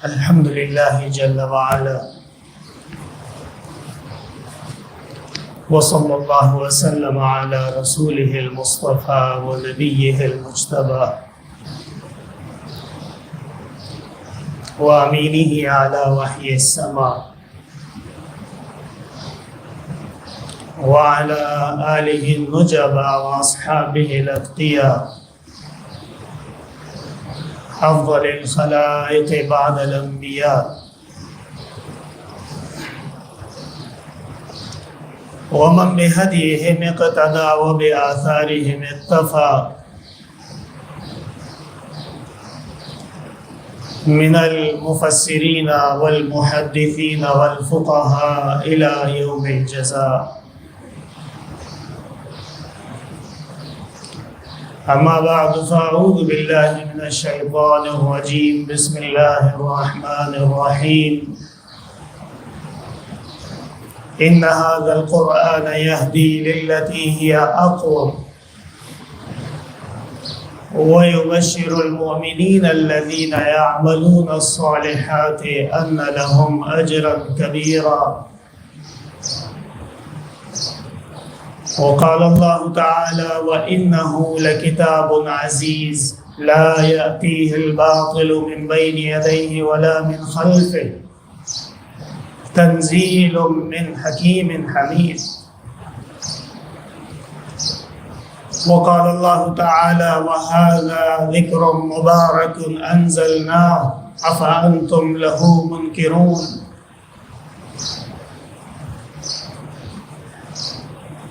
الحمد لله جل وعلا وصلى الله وسلم على رسوله المصطفى ونبيه المجتبى وأمينه على وحي السماء وعلى آله النجبى وأصحابه الأتقياء أفضل الخلائق بعد الأنبياء ومن بهديهم اقتدى وبآثارهم اقتفى من المفسرين والمحدثين والفقهاء إلى يوم الجزاء. أما بعد فأعوذ بالله من الشيطان الرجيم. بسم الله الرحمن الرحيم. إن هذا القرآن يهدي للتي هي أقوم ويبشر المؤمنين الذين يعملون الصالحات أن لهم أجرا كبيرا. وقال الله تعالى: وإنه لكتاب عزيز لا يأتيه الباطل من بين يديه ولا من خلفه تنزيل من حكيم حميد. وقال الله تعالى: وهذا ذكر مبارك أنزلناه أفأنتم له منكرون.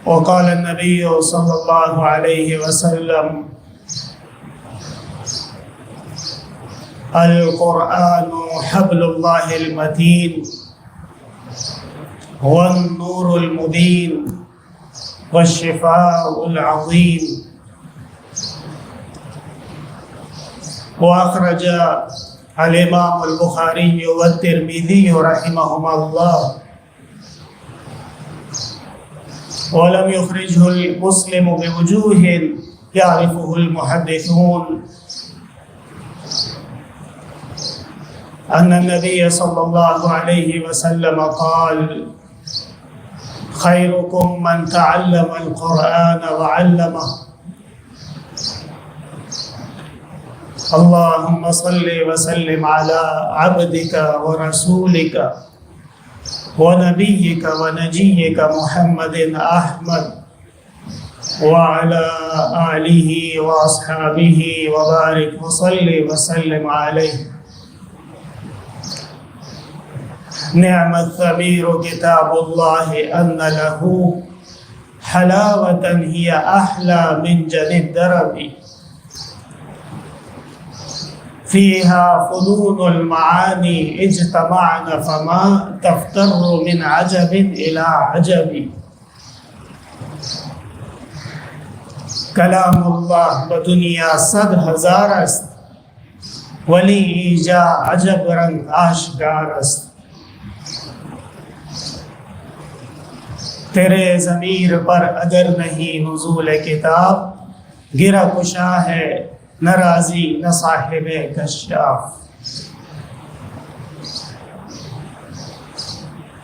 وقال النبي صلى الله عليه وسلم: القرآن حبل الله المتين والنور المبين والشفاء العظيم. وأخرج الإمام البخاري والترمذي رحمهما الله، ولم يخرجه المسلم بوجوه يعرفه المحدثون، أن النبي صلى الله عليه وسلم قال: خيركم من تعلم القرآن وعلمه. اللهم صل وسلم على عبدك ورسولك ونبيك ونجيك محمد أحمد وعلى آله وأصحابه وبارك وصل وسلم عليه. نعم الثمير كتاب الله أن له حلاوة هي أحلى من جني الدرب، فيها فنون المعاني اجتمعن فما تفتر من عجب إلى عجب. کلام اللہ بدنیا 100,000 است، ولی ایجا عجب رنگ آشکار است. تیرے ضمیر پر اگر نہیں نزول کتاب، گرہ کشا ہے نہ راضی نہ صاحب کشاف.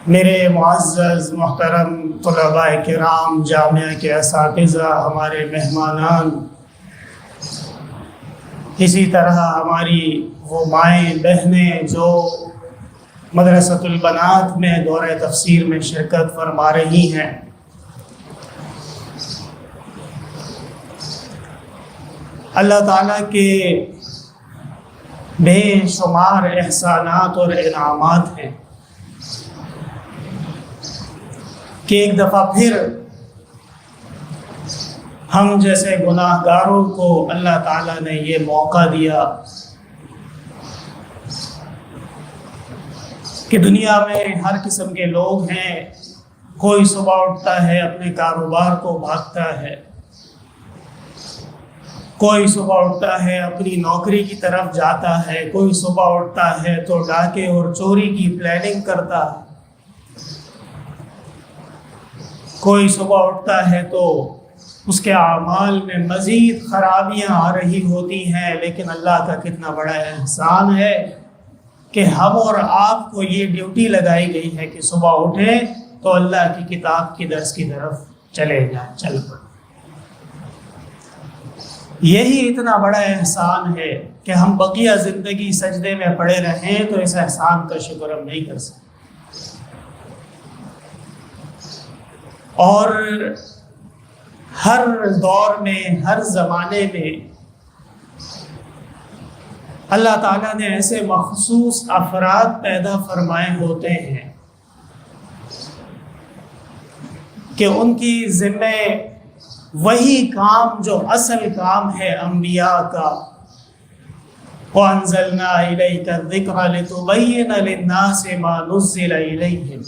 میرے معزز محترم طلباء کرام، جامعہ کے اساتذہ، ہمارے مہمانان، اسی طرح ہماری وہ مائیں بہنیں جو مدرسۃ البنات میں دورہ تفسیر میں شرکت فرما رہی ہیں، اللہ تعالیٰ کے بے شمار احسانات اور انعامات ہیں کہ ایک دفعہ پھر ہم جیسے گناہ گاروں کو اللہ تعالیٰ نے یہ موقع دیا کہ دنیا میں ہر قسم کے لوگ ہیں. کوئی صبح اٹھتا ہے اپنے کاروبار کو بھاگتا ہے، کوئی صبح اٹھتا ہے اپنی نوکری کی طرف جاتا ہے، کوئی صبح اٹھتا ہے تو ڈاکے اور چوری کی پلاننگ کرتا ہے، کوئی صبح اٹھتا ہے تو اس کے اعمال میں مزید خرابیاں آ رہی ہوتی ہیں، لیکن اللہ کا کتنا بڑا احسان ہے کہ ہم اور آپ کو یہ ڈیوٹی لگائی گئی ہے کہ صبح اٹھیں تو اللہ کی کتاب کی درس کی طرف چلے جائیں، چل پڑیں۔ یہی اتنا بڑا احسان ہے کہ ہم بقیہ زندگی سجدے میں پڑے رہیں تو اس احسان کا شکر ہم نہیں کر سکتے۔ اور ہر دور میں، ہر زمانے میں اللہ تعالیٰ نے ایسے مخصوص افراد پیدا فرمائے ہوتے ہیں کہ ان کی ذمہ وہی کام جو اصل کام ہے انبیاء کا، وَأَنزَلْنَا إِلَيْكَ الذِّكْرَ لِتُبَيِّنَ لِلنَّاسِ مَا نُزِّلَ إِلَيْهِمْ،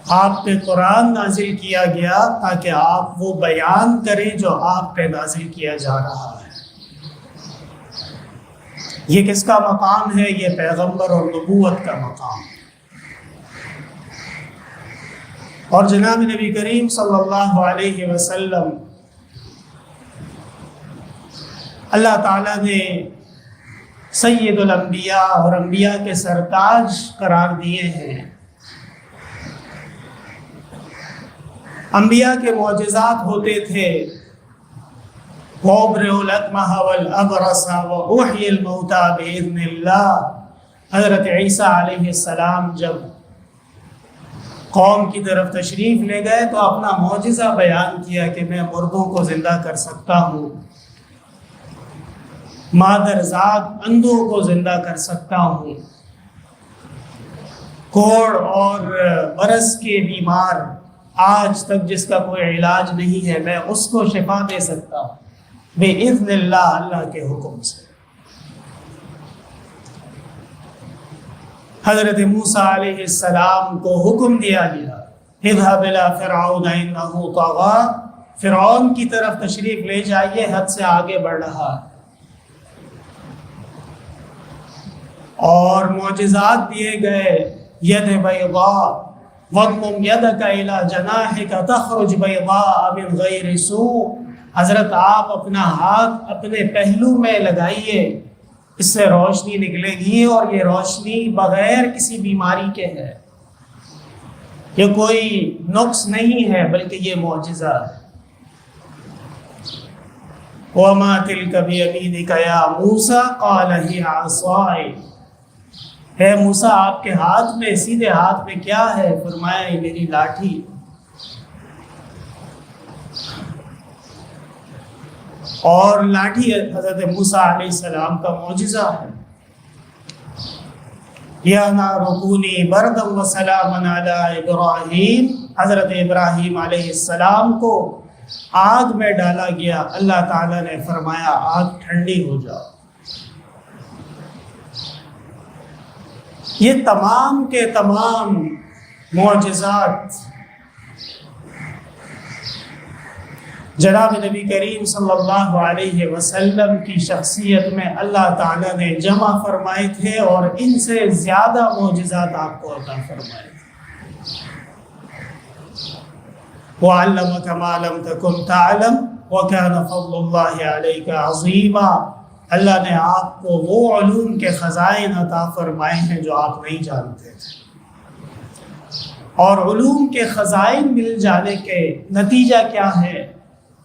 آپ پہ قرآن نازل کیا گیا تاکہ آپ وہ بیان کریں جو آپ پہ نازل کیا جا رہا ہے۔ یہ کس کا مقام ہے؟ یہ پیغمبر اور نبوت کا مقام۔ اور جناب نبی کریم صلی اللہ علیہ وسلم اللہ تعالیٰ نے سید الانبیاء اور انبیاء کے سرتاج قرار دیے ہیں۔ انبیاء کے معجزات ہوتے تھے، وَأُبْرِئُ الْأَكْمَحَ وَالْأَبْرَصَ وَأُحْيِي الْمَوْتَى بِإِذْنِ اللَّهِ۔ حضرت عیسیٰ علیہ السلام جب قوم کی طرف تشریف لے گئے تو اپنا معجزہ بیان کیا کہ میں مردوں کو زندہ کر سکتا ہوں، مادرزاد اندھوں کو زندہ کر سکتا ہوں، کوڑ اور برس کے بیمار آج تک جس کا کوئی علاج نہیں ہے میں اس کو شفا دے سکتا ہوں بِإِذْنِ اللہ، اللہ کے حکم سے۔ حضرت موسیٰ علیہ السلام کو حکم دیا گیا اذهب إلى فرعون إنه طغى، فرعون کی طرف تشریف لے جائیے، حد سے آگے بڑھ رہا ہے۔ اور معجزات دیے گئے، ید بیضاء وَاضْمُمْ يَدَكَ إِلَى جَنَاحِكَ تَخْرُجْ بَيْضَاءَ مِنْ غَيْرِ سُوءٍ، حضرت آپ اپنا ہاتھ اپنے پہلو میں لگائیے، اس سے روشنی نکلے گی اور یہ روشنی بغیر کسی بیماری کے ہے، یہ کوئی نقص نہیں ہے بلکہ یہ معجزہ ہے۔ وَمَا تِلْكَ بِيَمِينِكَ يَا مُوسَىٰ قَالَ هِيَ عَصَايَ، اے موسیٰ آپ کے ہاتھ میں، سیدھے ہاتھ میں کیا ہے؟ فرمایا یہ میری لاٹھی۔ اور لاٹھی حضرت موسیٰ علیہ السلام کا معجزہ ہے۔ یا نار کونی بردا وسلاما علی ابراہیم، حضرت ابراہیم علیہ السلام کو آگ میں ڈالا گیا، اللہ تعالیٰ نے فرمایا آگ ٹھنڈی ہو جاؤ۔ یہ تمام کے تمام معجزات جناب نبی کریم صلی اللہ علیہ وسلم کی شخصیت میں اللہ تعالیٰ نے جمع فرمائے تھے، اور ان سے زیادہ معجزات آپ کو عطا فرمائے تھے۔ وَعَلَّمَكَ مَا لَمْ تَكُنْ تَعْلَمْ وَكَانَ فَضْلُ اللَّهِ عَلَيْكَ عَظِيمًا، اللہ نے آپ کو وہ علوم کے خزائن عطا فرمائے ہیں جو آپ نہیں جانتے تھے۔ اور علوم کے خزائن مل جانے کے نتیجہ کیا ہے؟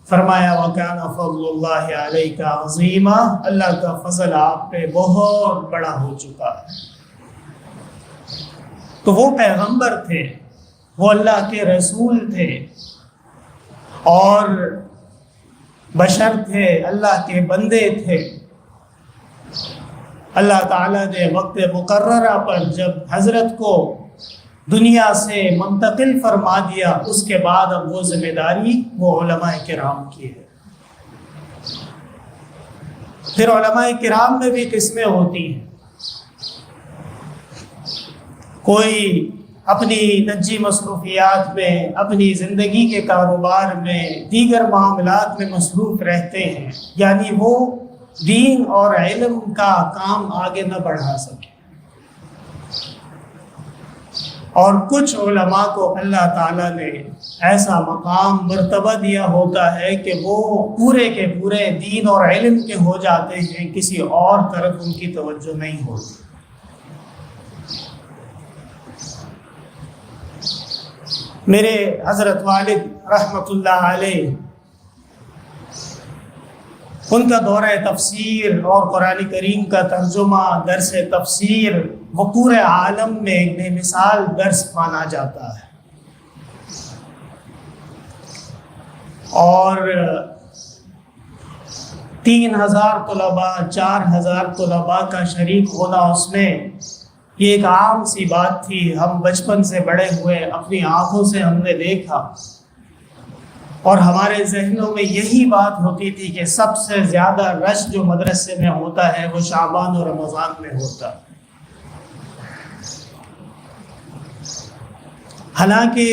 فرمایا وَكَانَ فَضْلُ اللَّهِ عَلَيْكَ عَظِيمًا، اللہ کا فضل آپ پہ بہت بڑا ہو چکا ہے۔ تو وہ پیغمبر تھے، وہ اللہ کے رسول تھے، اور بشر تھے، اللہ کے بندے تھے۔ اللہ تعالیٰ نے وقت مقررہ پر جب حضرت کو دنیا سے منتقل فرما دیا، اس کے بعد اب وہ ذمہ داری وہ علماء کرام کی ہے۔ پھر علماء کرام میں بھی قسمیں ہوتی ہیں، کوئی اپنی نجی مصروفیات میں، اپنی زندگی کے کاروبار میں، دیگر معاملات میں مصروف رہتے ہیں، یعنی وہ دین اور علم کا کام آگے نہ بڑھا سکے۔ اور کچھ علماء کو اللہ تعالیٰ نے ایسا مقام مرتبہ دیا ہوتا ہے کہ وہ پورے کے پورے دین اور علم کے ہو جاتے ہیں، کسی اور طرف ان کی توجہ نہیں ہوتی۔ میرے حضرت والد رحمۃ اللہ علیہ، ان کا دورہ تفسیر اور قرآن کریم کا ترجمہ، درس تفسیر، وہ پورے عالم میں ایک بے مثال درس مانا جاتا ہے۔ اور 3000 طلباء، 4000 طلباء کا شریک ہونا اس میں، یہ ایک عام سی بات تھی۔ ہم بچپن سے بڑے ہوئے، اپنی آنکھوں سے ہم نے دیکھا، اور ہمارے ذہنوں میں یہی بات ہوتی تھی کہ سب سے زیادہ رش جو مدرسے میں ہوتا ہے وہ شعبان اور رمضان میں ہوتا ہے۔ حالانکہ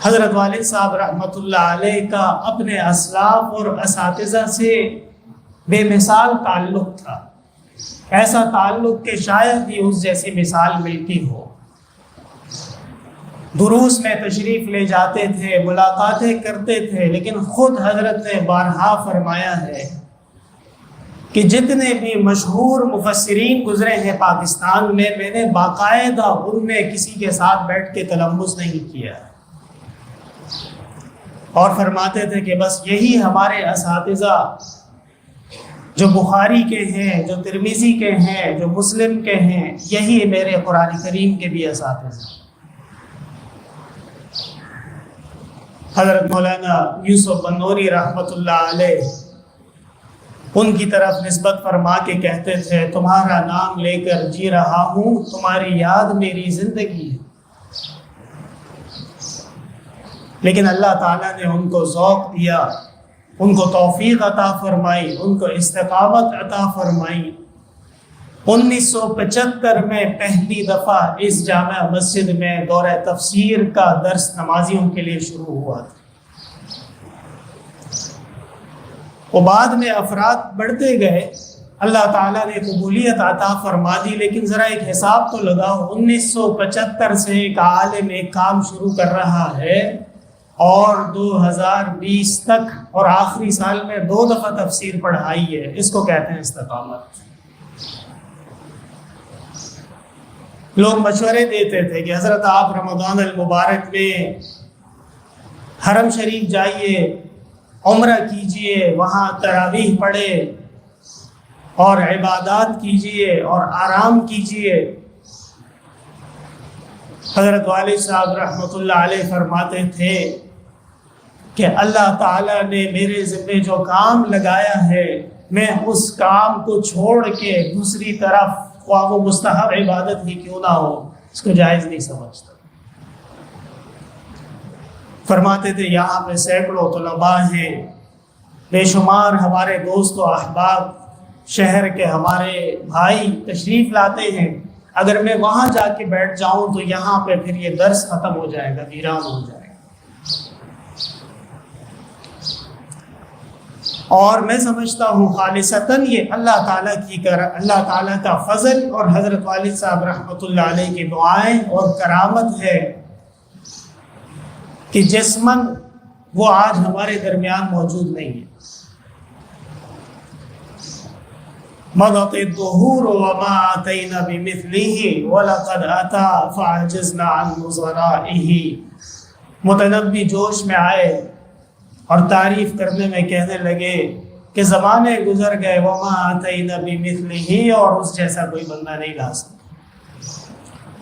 حضرت والد صاحب رحمۃ اللہ علیہ کا اپنے اسلاف اور اساتذہ سے بے مثال تعلق تھا، ایسا تعلق کہ شاید ہی اس جیسی مثال ملتی ہو۔ دروس میں تشریف لے جاتے تھے، ملاقاتیں کرتے تھے، لیکن خود حضرت نے بارہا فرمایا ہے کہ جتنے بھی مشہور مفسرین گزرے ہیں پاکستان میں، میں نے باقاعدہ ان میں کسی کے ساتھ بیٹھ کے تلمس نہیں کیا، اور فرماتے تھے کہ بس یہی ہمارے اساتذہ جو بخاری کے ہیں، جو ترمذی کے ہیں، جو مسلم کے ہیں، یہی میرے قرآن کریم کے بھی اساتذہ۔ حضرت مولانا یوسف بنوری رحمۃ اللہ علیہ ان کی طرف نسبت فرما کے کہتے تھے، تمہارا نام لے کر جی رہا ہوں، تمہاری یاد میری زندگی ہے۔ لیکن اللہ تعالیٰ نے ان کو ذوق دیا، ان کو توفیق عطا فرمائی، ان کو استقامت عطا فرمائی۔ 1975 میں پہلی دفعہ اس جامع مسجد میں دورہ تفسیر کا درس نمازیوں کے لیے شروع ہوا تھا۔ وہ بعد میں افراد بڑھتے گئے، اللہ تعالیٰ نے قبولیت عطا فرما دی، لیکن ذرا ایک حساب تو لگاؤ، 1975 سے ایک عالم ایک کام شروع کر رہا ہے، اور 2020 تک اور آخری سال میں 2 دفعہ تفسیر پڑھائی ہے۔ اس کو کہتے ہیں استقامت۔ لوگ مشورے دیتے تھے کہ حضرت آپ رمضان المبارک میں حرم شریف جائیے، عمرہ کیجئے، وہاں تراویح پڑھے اور عبادات کیجئے اور آرام کیجئے۔ حضرت والد صاحب رحمۃ اللہ علیہ فرماتے تھے کہ اللہ تعالیٰ نے میرے ذمہ جو کام لگایا ہے، میں اس کام کو چھوڑ کے دوسری طرف، خواہ وہ مستحب عبادت ہی کیوں نہ ہو، اس کو جائز نہیں سمجھتا۔ فرماتے تھے یہاں پہ سینکڑوں طلباء ہیں، بے شمار ہمارے دوست و احباب، شہر کے ہمارے بھائی تشریف لاتے ہیں، اگر میں وہاں جا کے بیٹھ جاؤں تو یہاں پہ پھر یہ درس ختم ہو جائے گا، ویران ہو جائے گا۔ اور میں سمجھتا ہوں خالصتاً یہ اللہ تعالیٰ کا فضل اور حضرت والد صاحب رحمۃ اللہ علیہ کی دعائیں اور کرامت ہے کہ جسماً وہ آج ہمارے درمیان موجود نہیں ہے۔ مضت الدہور وما آتینا بمثلہ ولقد آتا فعجزنا عن نظرائہ۔ متنبی جوش میں آئے اور تعریف کرنے میں کہنے لگے کہ زمانے گزر گئے، وما آتینا بمثلہ، اور اس جیسا کوئی بندہ نہیں لا سکتا۔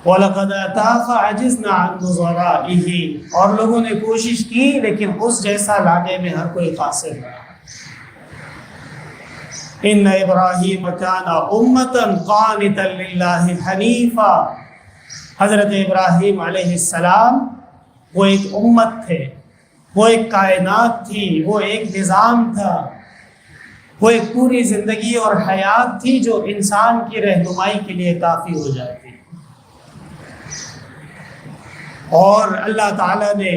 وَلَقَدْ أَتَى فَعَجِزْنَا عَنْ نُظَرَائِهِ، اور لوگوں نے کوشش کی لیکن اس جیسا لانے میں ہر کوئی قاصر رہا۔ إِنَّ إِبْرَاهِيمَ كَانَ أُمَّةً قَانِتًا لِلَّهِ حَنِيفًا۔ حضرت ابراہیم علیہ السلام وہ ایک امت تھے، وہ ایک کائنات تھی، وہ ایک نظام تھا، وہ ایک پوری زندگی اور حیات تھی جو انسان کی رہنمائی کے لیے کافی ہو جاتی۔ اور اللہ تعالیٰ نے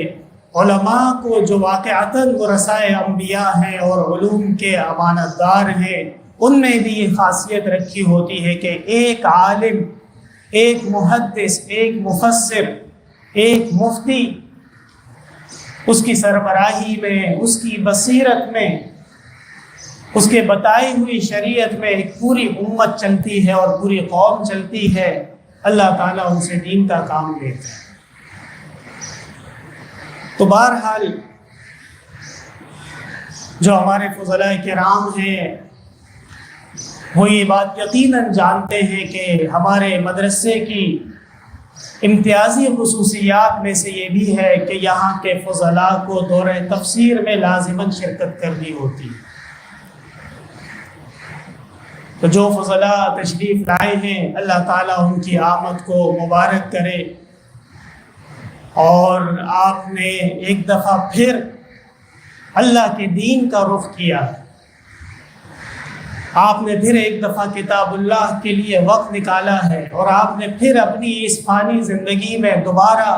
علماء کو جو واقعتاً ورثائے انبیاء ہیں اور علوم کے امانت دار ہیں، ان میں بھی یہ خاصیت رکھی ہوتی ہے کہ ایک عالم، ایک محدث، ایک مفسر، ایک مفتی، اس کی سربراہی میں، اس کی بصیرت میں، اس کے بتائی ہوئی شریعت میں ایک پوری امت چلتی ہے اور پوری قوم چلتی ہے۔ اللہ تعالیٰ ان سے دین کا کام لیتا ہے۔ تو بہرحال جو ہمارے فضلاء کرام ہیں وہ یہ بات یقیناً جانتے ہیں کہ ہمارے مدرسے کی امتیازی خصوصیات میں سے یہ بھی ہے کہ یہاں کے فضلاء کو دورہ تفسیر میں لازماً شرکت کرنی ہوتی ہے۔ تو جو فضلاء تشریف لائے ہیں اللہ تعالیٰ ان کی آمد کو مبارک کرے، اور آپ نے ایک دفعہ پھر اللہ کے دین کا رخ کیا، آپ نے پھر ایک دفعہ کتاب اللہ کے لیے وقت نکالا ہے، اور آپ نے پھر اپنی اس فانی زندگی میں دوبارہ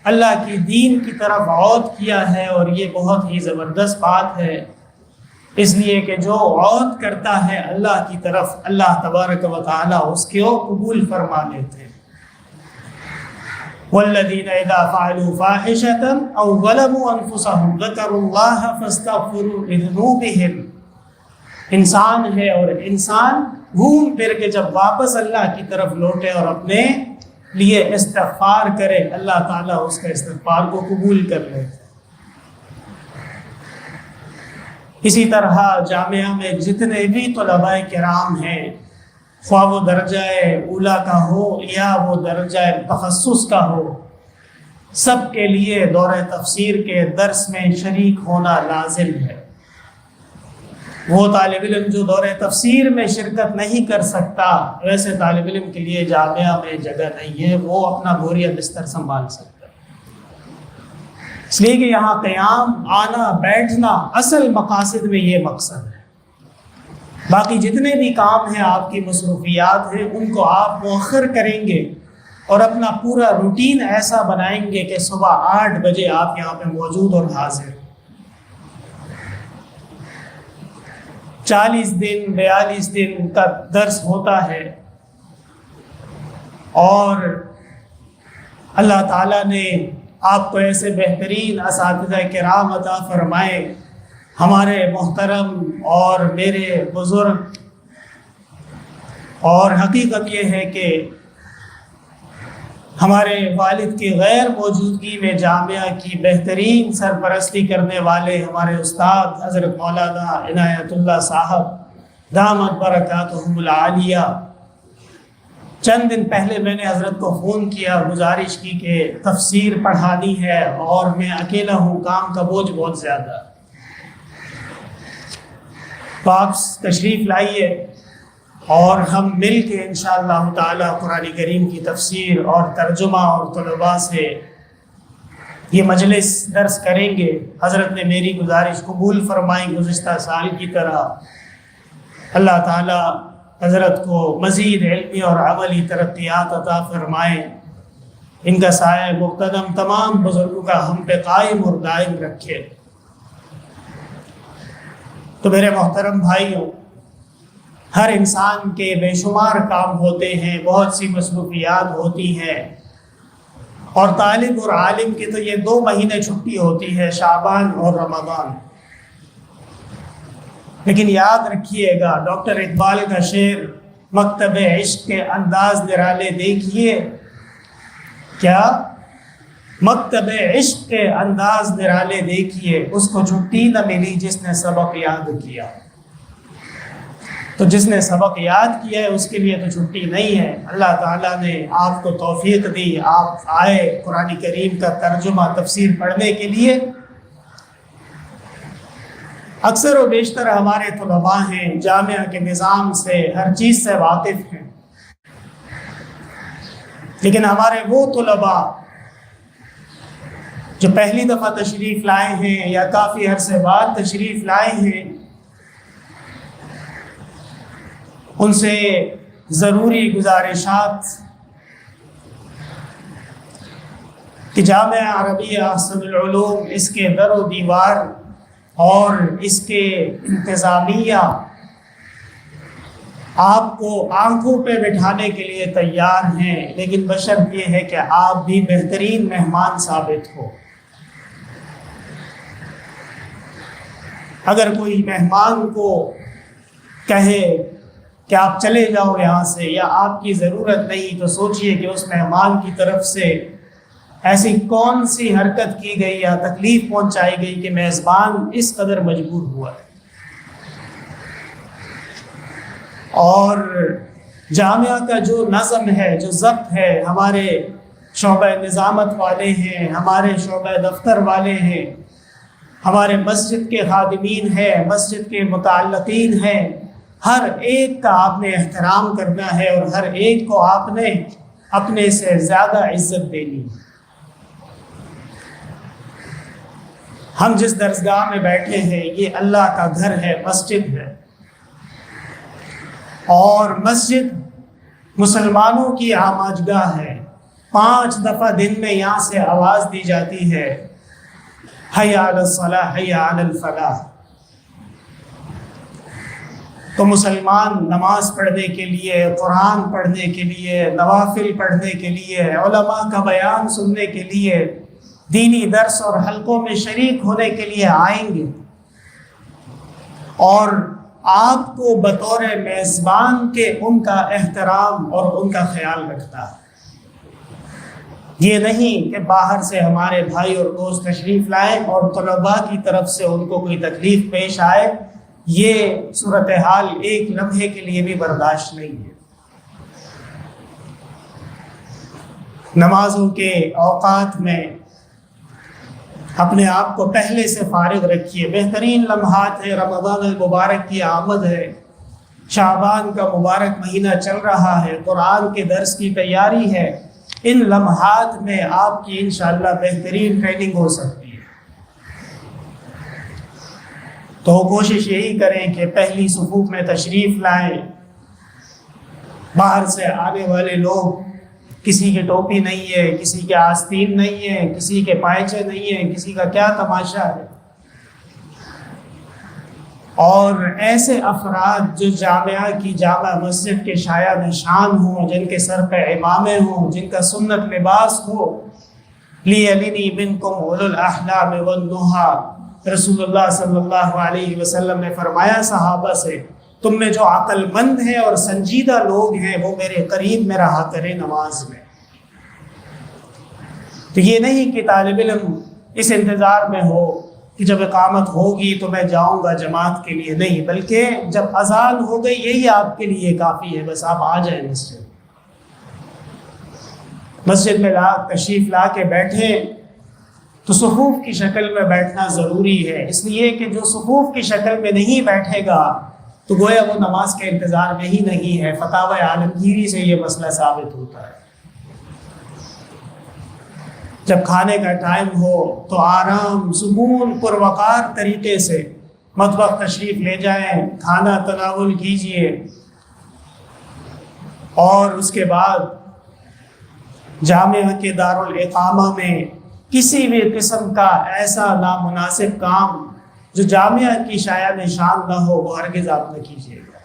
اللہ کی دین کی طرف عود کیا ہے، اور یہ بہت ہی زبردست بات ہے، اس لیے کہ جو عود کرتا ہے اللہ کی طرف، اللہ تبارک و تعالی اس کو قبول فرما لیتے ہیں۔ والذین اذا فعلوا فاحشة او ظلموا انفسهم ذکروا اللہ فاستغفروا لذنوبهم۔ انسان ہے، اور انسان گھوم پھر کے جب واپس اللہ کی طرف لوٹے اور اپنے لیے استغفار کرے، اللہ تعالیٰ اس کا استغفار کو قبول کر لیتے۔ اسی طرح جامعہ میں جتنے بھی طلباء کرام ہیں، خواہ وہ درجہ اولا کا ہو یا وہ درجہ تخصص کا ہو، سب کے لیے دورہ تفسیر کے درس میں شریک ہونا لازم ہے۔ وہ طالب علم جو دورہ تفسیر میں شرکت نہیں کر سکتا، ویسے طالب علم کے لیے جامعہ میں جگہ نہیں ہے، وہ اپنا بوریا بستر سنبھال سکتا ہے، اس لیے کہ یہاں قیام، آنا بیٹھنا اصل مقاصد میں یہ مقصد ہے۔ باقی جتنے بھی کام ہیں، آپ کی مصروفیات ہیں، ان کو آپ مؤخر کریں گے اور اپنا پورا روٹین ایسا بنائیں گے کہ صبح 8 بجے آپ یہاں پہ موجود اور حاضر۔ 40 دن 42 دن کا درس ہوتا ہے، اور اللہ تعالیٰ نے آپ کو ایسے بہترین اساتذہ کرام عطا فرمائے، ہمارے محترم اور میرے بزرگ، اور حقیقت یہ ہے کہ ہمارے والد کی غیر موجودگی میں جامعہ کی بہترین سرپرستی کرنے والے ہمارے استاد حضرت مولانا عنایت اللہ صاحب دامت برکاتہم العالیہ، چند دن پہلے میں نے حضرت کو فون کیا، گزارش کی کہ تفسیر پڑھانی ہے اور میں اکیلا ہوں، کام کا بوجھ بہت زیادہ، تو آپ تشریف لائیے اور ہم مل کے انشاءاللہ تعالی قرآن کریم کی تفسیر اور ترجمہ اور طلباء سے یہ مجلس درس کریں گے۔ حضرت نے میری گزارش قبول فرمائی، گزشتہ سال کی طرح اللہ تعالی حضرت کو مزید علمی اور عملی ترقیات عطا فرمائیں، ان کا سایہ مقتدم تمام بزرگوں کا ہم پہ قائم اور دائم رکھے۔ تو میرے محترم بھائیوں، ہر انسان کے بے شمار کام ہوتے ہیں، بہت سی مصروفیات ہوتی ہیں، اور طالب اور عالم کی تو یہ 2 مہینے چھٹی ہوتی ہے، شعبان اور رمضان۔ لیکن یاد رکھیے گا ڈاکٹر اقبال کا شعر، مکتب عشق کے انداز نرالے دیکھیے، کیا مکتب عشق کے انداز نرالے دیکھیے، اس کو چھٹی نہ ملی جس نے سبق یاد کیا۔ تو جس نے سبق یاد کیا ہے اس کے لیے تو چھٹی نہیں ہے۔ اللہ تعالیٰ نے آپ کو توفیق دی، آپ آئے قرآن کریم کا ترجمہ تفسیر پڑھنے کے لیے۔ اکثر و بیشتر ہمارے طلباء ہیں، جامعہ کے نظام سے، ہر چیز سے واقف ہیں، لیکن ہمارے وہ طلباء جو پہلی دفعہ تشریف لائے ہیں یا کافی عرصے بعد تشریف لائے ہیں، ان سے ضروری گزارشات کہ جامعہ عربیہ احسن العلوم، اس کے در و دیوار اور اس کے انتظامیہ آپ کو آنکھوں پہ بٹھانے کے لیے تیار ہیں، لیکن بشرط یہ ہے کہ آپ بھی بہترین مہمان ثابت ہو۔ اگر کوئی مہمان کو کہے کہ آپ چلے جاؤ یہاں سے، یا آپ کی ضرورت نہیں، تو سوچئے کہ اس مہمان کی طرف سے ایسی کون سی حرکت کی گئی یا تکلیف پہنچائی گئی کہ میزبان اس قدر مجبور ہوا ہے؟ اور جامعہ کا جو نظم ہے، جو ضبط ہے، ہمارے شعبہ نظامت والے ہیں، ہمارے شعبہ دفتر والے ہیں، ہمارے مسجد کے خادمین ہیں، مسجد کے متعلقین ہیں، ہر ایک کا آپ نے احترام کرنا ہے اور ہر ایک کو آپ نے اپنے سے زیادہ عزت دینی ہے۔ ہم جس درسگاہ میں بیٹھے ہیں یہ اللہ کا گھر ہے، مسجد ہے، اور مسجد مسلمانوں کی آماجگاہ ہے۔ 5 دفعہ دن میں یہاں سے آواز دی جاتی ہے، حی علی الصلاۃ، حی علی الفلاح۔ تو مسلمان نماز پڑھنے کے لیے، قرآن پڑھنے کے لیے، نوافل پڑھنے کے لیے، علماء کا بیان سننے کے لیے، دینی درس اور حلقوں میں شریک ہونے کے لیے آئیں گے، اور آپ کو بطور میزبان کے ان کا احترام اور ان کا خیال رکھتا ہے۔ یہ نہیں کہ باہر سے ہمارے بھائی اور دوست تشریف لائیں اور طلباء کی طرف سے ان کو کوئی تکلیف پیش آئے، یہ صورتحال ایک لمحے کے لیے بھی برداشت نہیں ہے۔ نمازوں کے اوقات میں اپنے آپ کو پہلے سے فارغ رکھیے۔ بہترین لمحات ہے، رمضان المبارک کی آمد ہے، شعبان کا مبارک مہینہ چل رہا ہے، قرآن کے درس کی تیاری ہے۔ ان لمحات میں آپ کی انشاءاللہ بہترین ٹریننگ ہو سکتی ہے۔ تو کوشش یہی کریں کہ پہلی صفوف میں تشریف لائیں۔ باہر سے آنے والے لوگ، کسی کی ٹوپی نہیں ہے، کسی کے آستین نہیں ہے، کسی کے پائچے نہیں ہیں، کسی کا کیا تماشا ہے، اور ایسے افراد جو جامعہ کی جامع مسجد کے شایع نشان ہوں، جن کے سر پہ عمامے ہوں، جن کا سنت لباس ہو، لِيَلِنِي مِنْكُمْ أُولُو الْأَحْلَامِ وَالنُّهَىٰ، رسول اللہ صلی اللہ علیہ وسلم نے فرمایا صحابہ سے، تم میں جو عقل مند ہیں اور سنجیدہ لوگ ہیں وہ میرے قریب میں رہا کریں نماز میں۔ تو یہ نہیں کہ طالب علم اس انتظار میں ہو کہ جب اقامت ہوگی تو میں جاؤں گا جماعت کے لیے، نہیں، بلکہ جب اذان ہو گئی یہی آپ کے لیے کافی ہے، بس آپ آ جائیں مسجد میں تشریف لا کے بیٹھے۔ تو صفوف کی شکل میں بیٹھنا ضروری ہے، اس لیے کہ جو صفوف کی شکل میں نہیں بیٹھے گا تو گویا وہ نماز کے انتظار میں ہی نہیں ہے۔ فتاوی عالمگیری سے یہ مسئلہ ثابت ہوتا ہے۔ جب کھانے کا ٹائم ہو تو آرام، سکون، پروقار طریقے سے مطبخ تشریف لے جائیں، کھانا تناول کیجئے، اور اس کے بعد جامعہ کے دارالاقامہ میں کسی بھی قسم کا ایسا نامناسب کام جو جامعہ کی شایع نشان نہ ہو وہ ہرگز آپ نہ کیجیے گا۔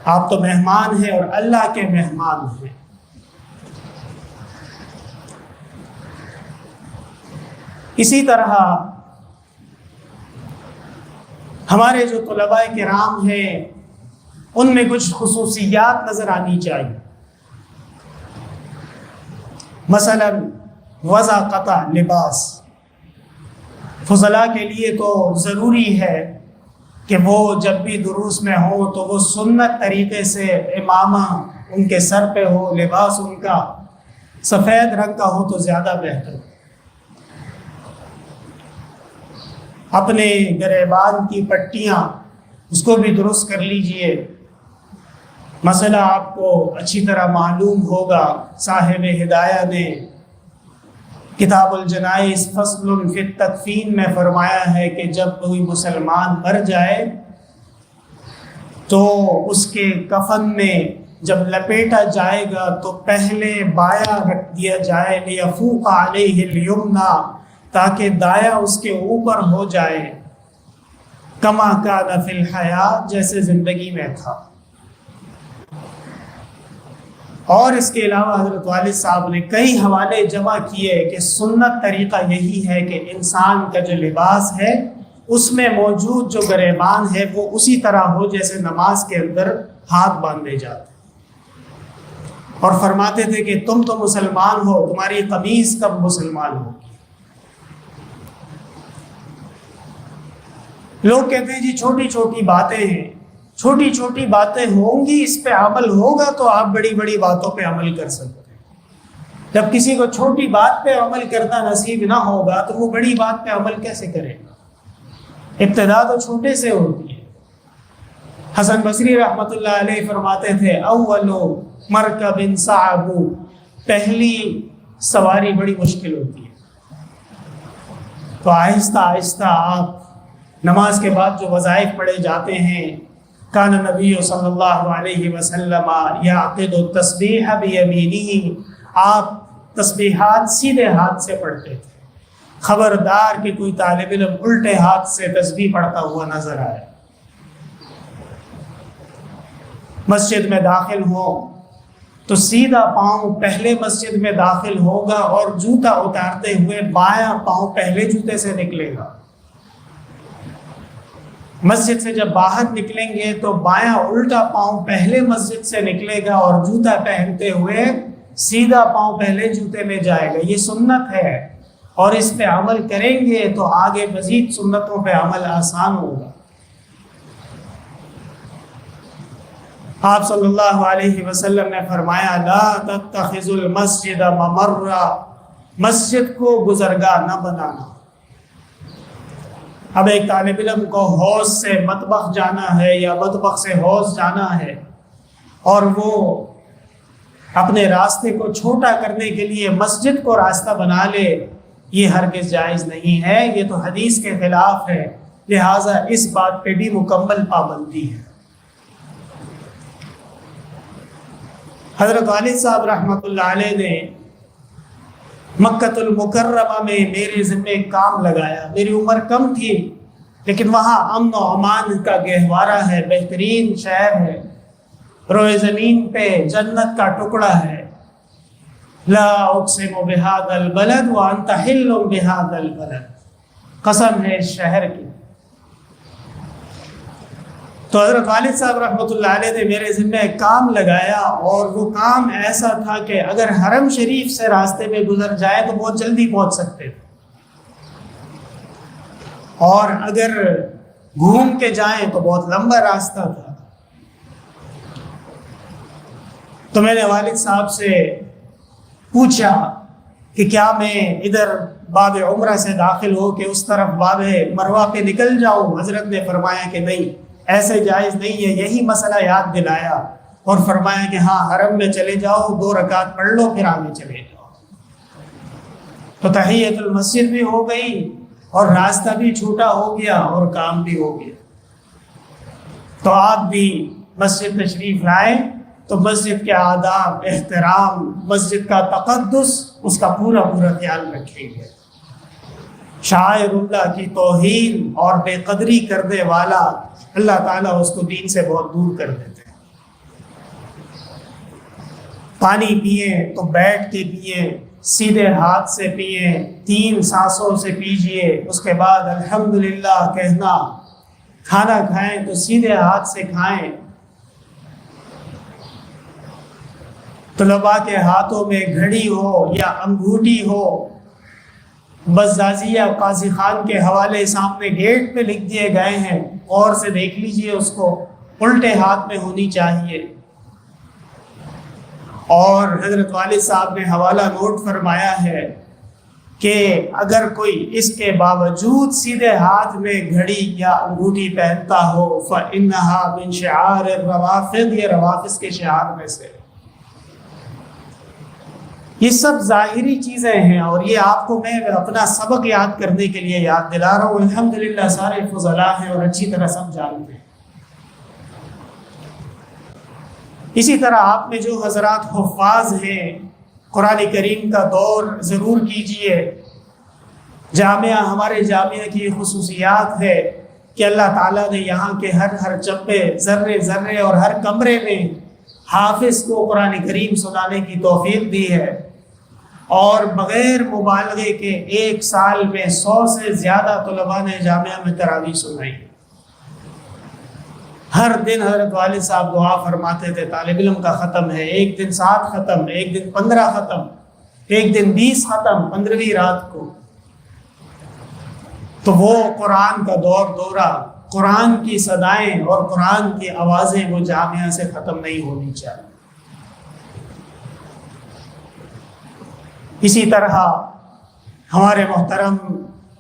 آپ تو مہمان ہیں اور اللہ کے مہمان ہیں۔ اسی طرح ہمارے جو طلباء کرام ہیں ان میں کچھ خصوصیات نظر آنی چاہیے۔ مثلا وضع قطع لباس، فضلاء کے لیے تو ضروری ہے کہ وہ جب بھی دروس میں ہو تو وہ سنت طریقے سے امامہ ان کے سر پہ ہو، لباس ان کا سفید رنگ کا ہو تو زیادہ بہتر۔ اپنے گریبان کی پٹیاں اس کو بھی درست کر لیجئے۔ مسئلہ آپ کو اچھی طرح معلوم ہوگا، صاحب ہدایہ نے کتاب الجنائز فصل فی التکفین میں فرمایا ہے کہ جب کوئی مسلمان مر جائے تو اس کے کفن میں جب لپیٹا جائے گا تو پہلے بایاں رکھ دیا جائے، لیفوق علیہ الیمنی، تاکہ دایاں اس کے اوپر ہو جائے، کما کان فی الحیات، جیسے زندگی میں تھا۔ اور اس کے علاوہ حضرت والد صاحب نے کئی حوالے جمع کیے کہ سنت طریقہ یہی ہے کہ انسان کا جو لباس ہے اس میں موجود جو گریبان ہے وہ اسی طرح ہو جیسے نماز کے اندر ہاتھ باندھے جاتے ہیں۔ اور فرماتے تھے کہ تم تو مسلمان ہو، تمہاری قمیص کب مسلمان ہوگی؟ لوگ کہتے ہیں جی چھوٹی چھوٹی باتیں ہیں، چھوٹی چھوٹی باتیں ہوں گی، اس پہ عمل ہوگا تو آپ بڑی بڑی باتوں پہ عمل کر سکتے ہیں۔ جب کسی کو چھوٹی بات پہ عمل کرنا نصیب نہ ہوگا تو وہ بڑی بات پہ عمل کیسے کرے گا؟ ابتدا تو چھوٹے سے ہوتی ہے۔ حسن بصری رحمۃ اللہ علیہ فرماتے تھے اول مرکب صعب، پہلی سواری بڑی مشکل ہوتی ہے۔ تو آہستہ آہستہ آپ نماز کے بعد جو وظائف پڑھے جاتے ہیں، کان نبی صلی اللہ علیہ وسلم یعقد التسبیح بیمینہ، آپ تسبیحات سیدھے ہاتھ سے پڑھتے تھے۔ خبردار کہ کوئی طالب علم الٹے ہاتھ سے تسبیح پڑھتا ہوا نظر آئے۔ مسجد میں داخل ہو تو سیدھا پاؤں پہلے مسجد میں داخل ہوگا اور جوتا اتارتے ہوئے بایاں پاؤں پہلے جوتے سے نکلے گا۔ مسجد سے جب باہر نکلیں گے تو بایاں الٹا پاؤں پہلے مسجد سے نکلے گا اور جوتا پہنتے ہوئے سیدھا پاؤں پہلے جوتے میں جائے گا۔ یہ سنت ہے اور اس پہ عمل کریں گے تو آگے مزید سنتوں پہ عمل آسان ہوگا۔ آپ صلی اللہ علیہ وسلم نے فرمایا لا تتخذوا المسجد ممرا، مسجد کو گزرگاہ نہ بنانا۔ اب ایک طالب علم کو حوض سے مطبخ جانا ہے یا مطبخ سے حوض جانا ہے اور وہ اپنے راستے کو چھوٹا کرنے کے لیے مسجد کو راستہ بنا لے، یہ ہرگز جائز نہیں ہے، یہ تو حدیث کے خلاف ہے، لہٰذا اس بات پہ بھی مکمل پابندی ہے۔ حضرت والد صاحب رحمۃ اللہ علیہ نے مکۃ المکرمہ میں میرے ذمہ کام لگایا۔ میری عمر کم تھی لیکن وہاں امن و امان کا گہوارہ ہے، بہترین شہر ہے، روئے زمین پہ جنت کا ٹکڑا ہے۔ لا اقسم بہذا البلد وانت حل بہذا البلد، قسم ہے اس شہر کی۔ تو حضرت والد صاحب رحمۃ اللہ علیہ نے میرے ذمہ کام لگایا اور وہ کام ایسا تھا کہ اگر حرم شریف سے راستے میں گزر جائے تو بہت جلدی پہنچ سکتے تھے، اور اگر گھوم کے جائیں تو بہت لمبا راستہ تھا۔ تو میں نے والد صاحب سے پوچھا کہ کیا میں ادھر باب عمرہ سے داخل ہو کے اس طرف باب مروہ پہ نکل جاؤں؟ حضرت نے فرمایا کہ نہیں، ایسے جائز نہیں ہے۔ یہی مسئلہ یاد دلایا اور فرمایا کہ ہاں حرم میں چلے جاؤ، 2 رکعت پڑھ لو، پھر آگے چلے جاؤ۔ تو تحیۃ المسجد بھی ہو گئی اور راستہ بھی چھوٹا ہو گیا اور کام بھی ہو گیا۔ تو آپ بھی مسجد تشریف لائیں تو مسجد کے آداب، احترام، مسجد کا تقدس، اس کا پورا خیال رکھیں گے۔ شاعر اللہ کی توہین اور بے قدری کرنے والا اللہ تعالیٰ اس کو دین سے بہت دور کر دیتے ہیں۔ پانی پئیں تو بیٹھ کے پئیں، سیدھے ہاتھ سے پئیں، 3 سانسوں سے پیجئے، اس کے بعد الحمدللہ کہنا۔ کھانا کھائیں تو سیدھے ہاتھ سے کھائیں۔ طلباء کے ہاتھوں میں گھڑی ہو یا انگوٹھی ہو، بزازیہ قاضی خان کے حوالے سامنے گیٹ پہ لکھ دیے گئے ہیں، اور سے دیکھ لیجئے، اس کو الٹے ہاتھ میں ہونی چاہیے۔ اور حضرت والد صاحب نے حوالہ نوٹ فرمایا ہے کہ اگر کوئی اس کے باوجود سیدھے ہاتھ میں گھڑی یا انگوٹھی پہنتا ہو فَإِنَّهَا مِن شِعَارِ الرَّوَافِضِ، یہ روافض کے شعار میں سے۔ یہ سب ظاہری چیزیں ہیں اور یہ آپ کو میں اپنا سبق یاد کرنے کے لیے یاد دلا رہا ہوں۔ الحمدللہ سارے فضلاء ہیں اور اچھی طرح سب جانتے ہیں۔ اسی طرح آپ میں جو حضرات حفاظ ہیں، قرآن کریم کا دور ضرور کیجئے۔ جامعہ، ہمارے جامعہ کی خصوصیات ہے کہ اللہ تعالیٰ نے یہاں کے ہر چپے، ذرے ذرے اور ہر کمرے میں حافظ کو قرآن کریم سنانے کی توفیق دی ہے، اور بغیر مبالغے کے 1 سال میں 100 سے زیادہ طلباء نے جامعہ میں تراویح سنائی۔ ہر دن حضرت والد صاحب دعا فرماتے تھے طالب علم کا ختم ہے، ایک دن 7 ختم، ایک دن 15 ختم، ایک دن 20 ختم 15ویں رات کو۔ تو وہ قرآن کا دورہ، قرآن کی صدائیں اور قرآن کی آوازیں وہ جامعہ سے ختم نہیں ہونی چاہیے۔ اسی طرح ہمارے محترم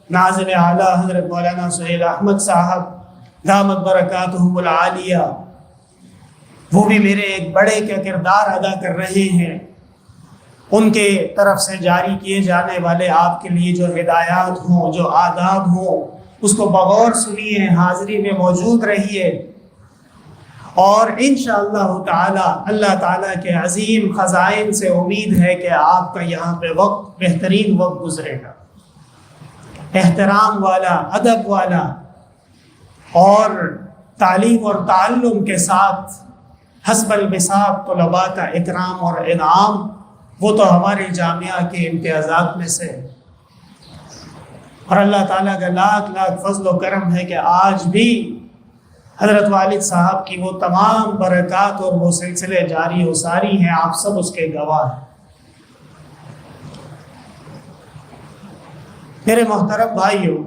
ناظم اعلیٰ حضرت مولانا سہیل احمد صاحب دامت برکاتہم العالیہ، وہ بھی میرے ایک بڑے کا کردار ادا کر رہے ہیں۔ ان کے طرف سے جاری کیے جانے والے آپ کے لیے جو ہدایات ہوں، جو آداب ہوں، اس کو بغور سنیے، حاضری میں موجود رہیے، اور انشاءاللہ تعالی اللہ تعالیٰ کے عظیم خزائن سے امید ہے کہ آپ کا یہاں پہ وقت بہترین وقت گزرے گا، احترام والا، ادب والا، اور تعلیم اور تعلم کے ساتھ حسب البساط طلباء کا اکرام اور انعام، وہ تو ہمارے جامعہ کے امتیازات میں سے، اور اللہ تعالیٰ کا لاکھ لاکھ فضل و کرم ہے کہ آج بھی حضرت والد صاحب کی وہ تمام برکات اور وہ سلسلے جاری و ساری ہیں، آپ سب اس کے گواہ ہیں۔ میرے محترم بھائیوں،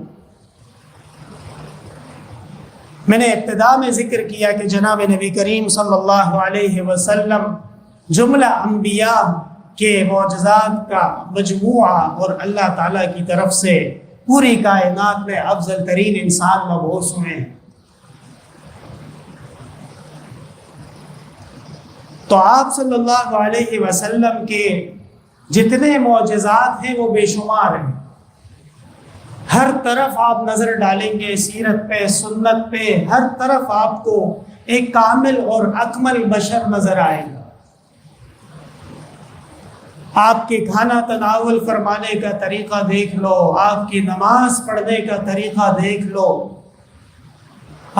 میں نے ابتدا میں ذکر کیا کہ جناب نبی کریم صلی اللہ علیہ وسلم جملہ انبیاء کے معجزات کا مجموعہ اور اللہ تعالیٰ کی طرف سے پوری کائنات میں افضل ترین انسان مبعوث ہوئے ہیں۔ تو آپ صلی اللہ علیہ وسلم کے جتنے معجزات ہیں وہ بے شمار ہیں۔ ہر طرف آپ نظر ڈالیں گے، سیرت پہ، سنت پہ، ہر طرف آپ کو ایک کامل اور اکمل بشر نظر آئے گا۔ آپ کے کھانا تناول فرمانے کا طریقہ دیکھ لو، آپ کی نماز پڑھنے کا طریقہ دیکھ لو،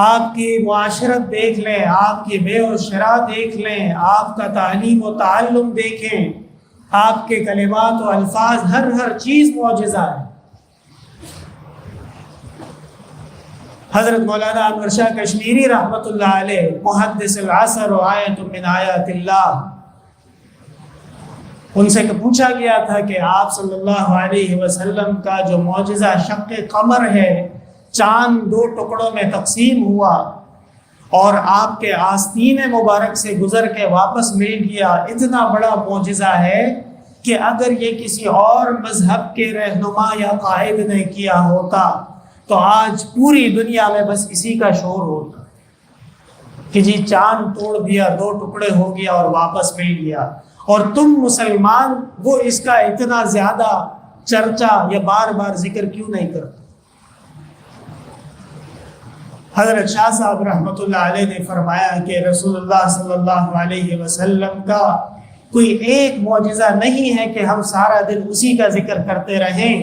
آپ کی معاشرت دیکھ لیں، آپ کی بے و شرع دیکھ لیں، آپ کا تعلیم و تعلم دیکھیں، آپ کے کلمات و الفاظ، ہر چیز معجزہ ہے۔ حضرت مولانا انور شاہ کشمیری رحمۃ اللہ علیہ، محدث العصر و آیت من آیات اللہ، ان سے پوچھا گیا تھا کہ آپ صلی اللہ علیہ وسلم کا جو معجزہ شق قمر ہے، چاند 2 ٹکڑوں میں تقسیم ہوا اور آپ کے آستین مبارک سے گزر کے واپس مل گیا، اتنا بڑا معجزہ ہے کہ اگر یہ کسی اور مذہب کے رہنما یا قائد نے کیا ہوتا تو آج پوری دنیا میں بس اسی کا شور ہوتا کہ جی چاند توڑ دیا، 2 ٹکڑے ہو گیا اور واپس مل گیا، اور تم مسلمان وہ اس کا اتنا زیادہ چرچا یا بار بار ذکر کیوں نہیں کرتے؟ حضرت شاہ صاحب رحمۃ اللہ علیہ نے فرمایا کہ رسول اللہ صلی اللہ علیہ وسلم کا کوئی ایک معجزہ نہیں ہے کہ ہم سارا دن اسی کا ذکر کرتے رہیں،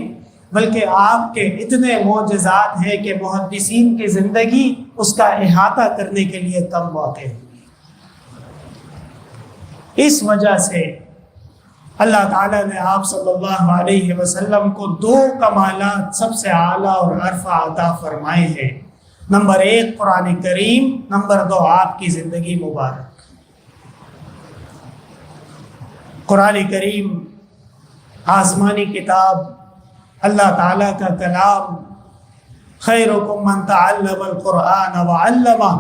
بلکہ آپ کے اتنے معجزات ہیں کہ محدثین کی زندگی اس کا احاطہ کرنے کے لیے کم واقع ہے۔ اس وجہ سے اللہ تعالیٰ نے آپ صلی اللہ علیہ وسلم کو 2 کمالات سب سے اعلیٰ اور عرفہ عطا فرمائے ہیں۔ نمبر 1 قرآن کریم، نمبر 2 آپ کی زندگی مبارک۔ قرآن کریم آسمانی کتاب، اللہ تعالیٰ کا کلام، خیرکم من تعلم القرآن وعلمہ،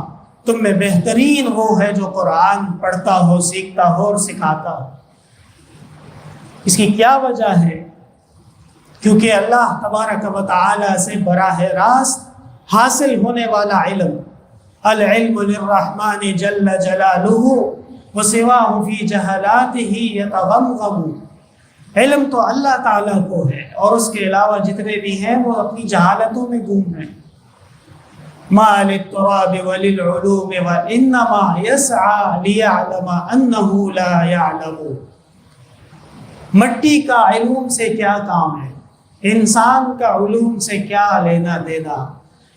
تم میں بہترین وہ ہے جو قرآن پڑھتا ہو، سیکھتا ہو اور سکھاتا ہو۔ اس کی کیا وجہ ہے؟ کیونکہ اللہ تبارک و تعالی سے براہ راست حاصل ہونے والا علم، العلم للرحمن جل جلالہ وسواہ فی جہلاتہ یتغمغم، علم تو اللہ تعالیٰ کو ہے اور اس کے علاوہ جتنے بھی ہیں وہ اپنی جہالتوں میں گم ہیں۔ ما للتراب وللعلوم وانما يسعى ليعلم انه لا يعلم، مٹی کا علوم سے کیا کام ہے، انسان کا علوم سے کیا لینا دینا،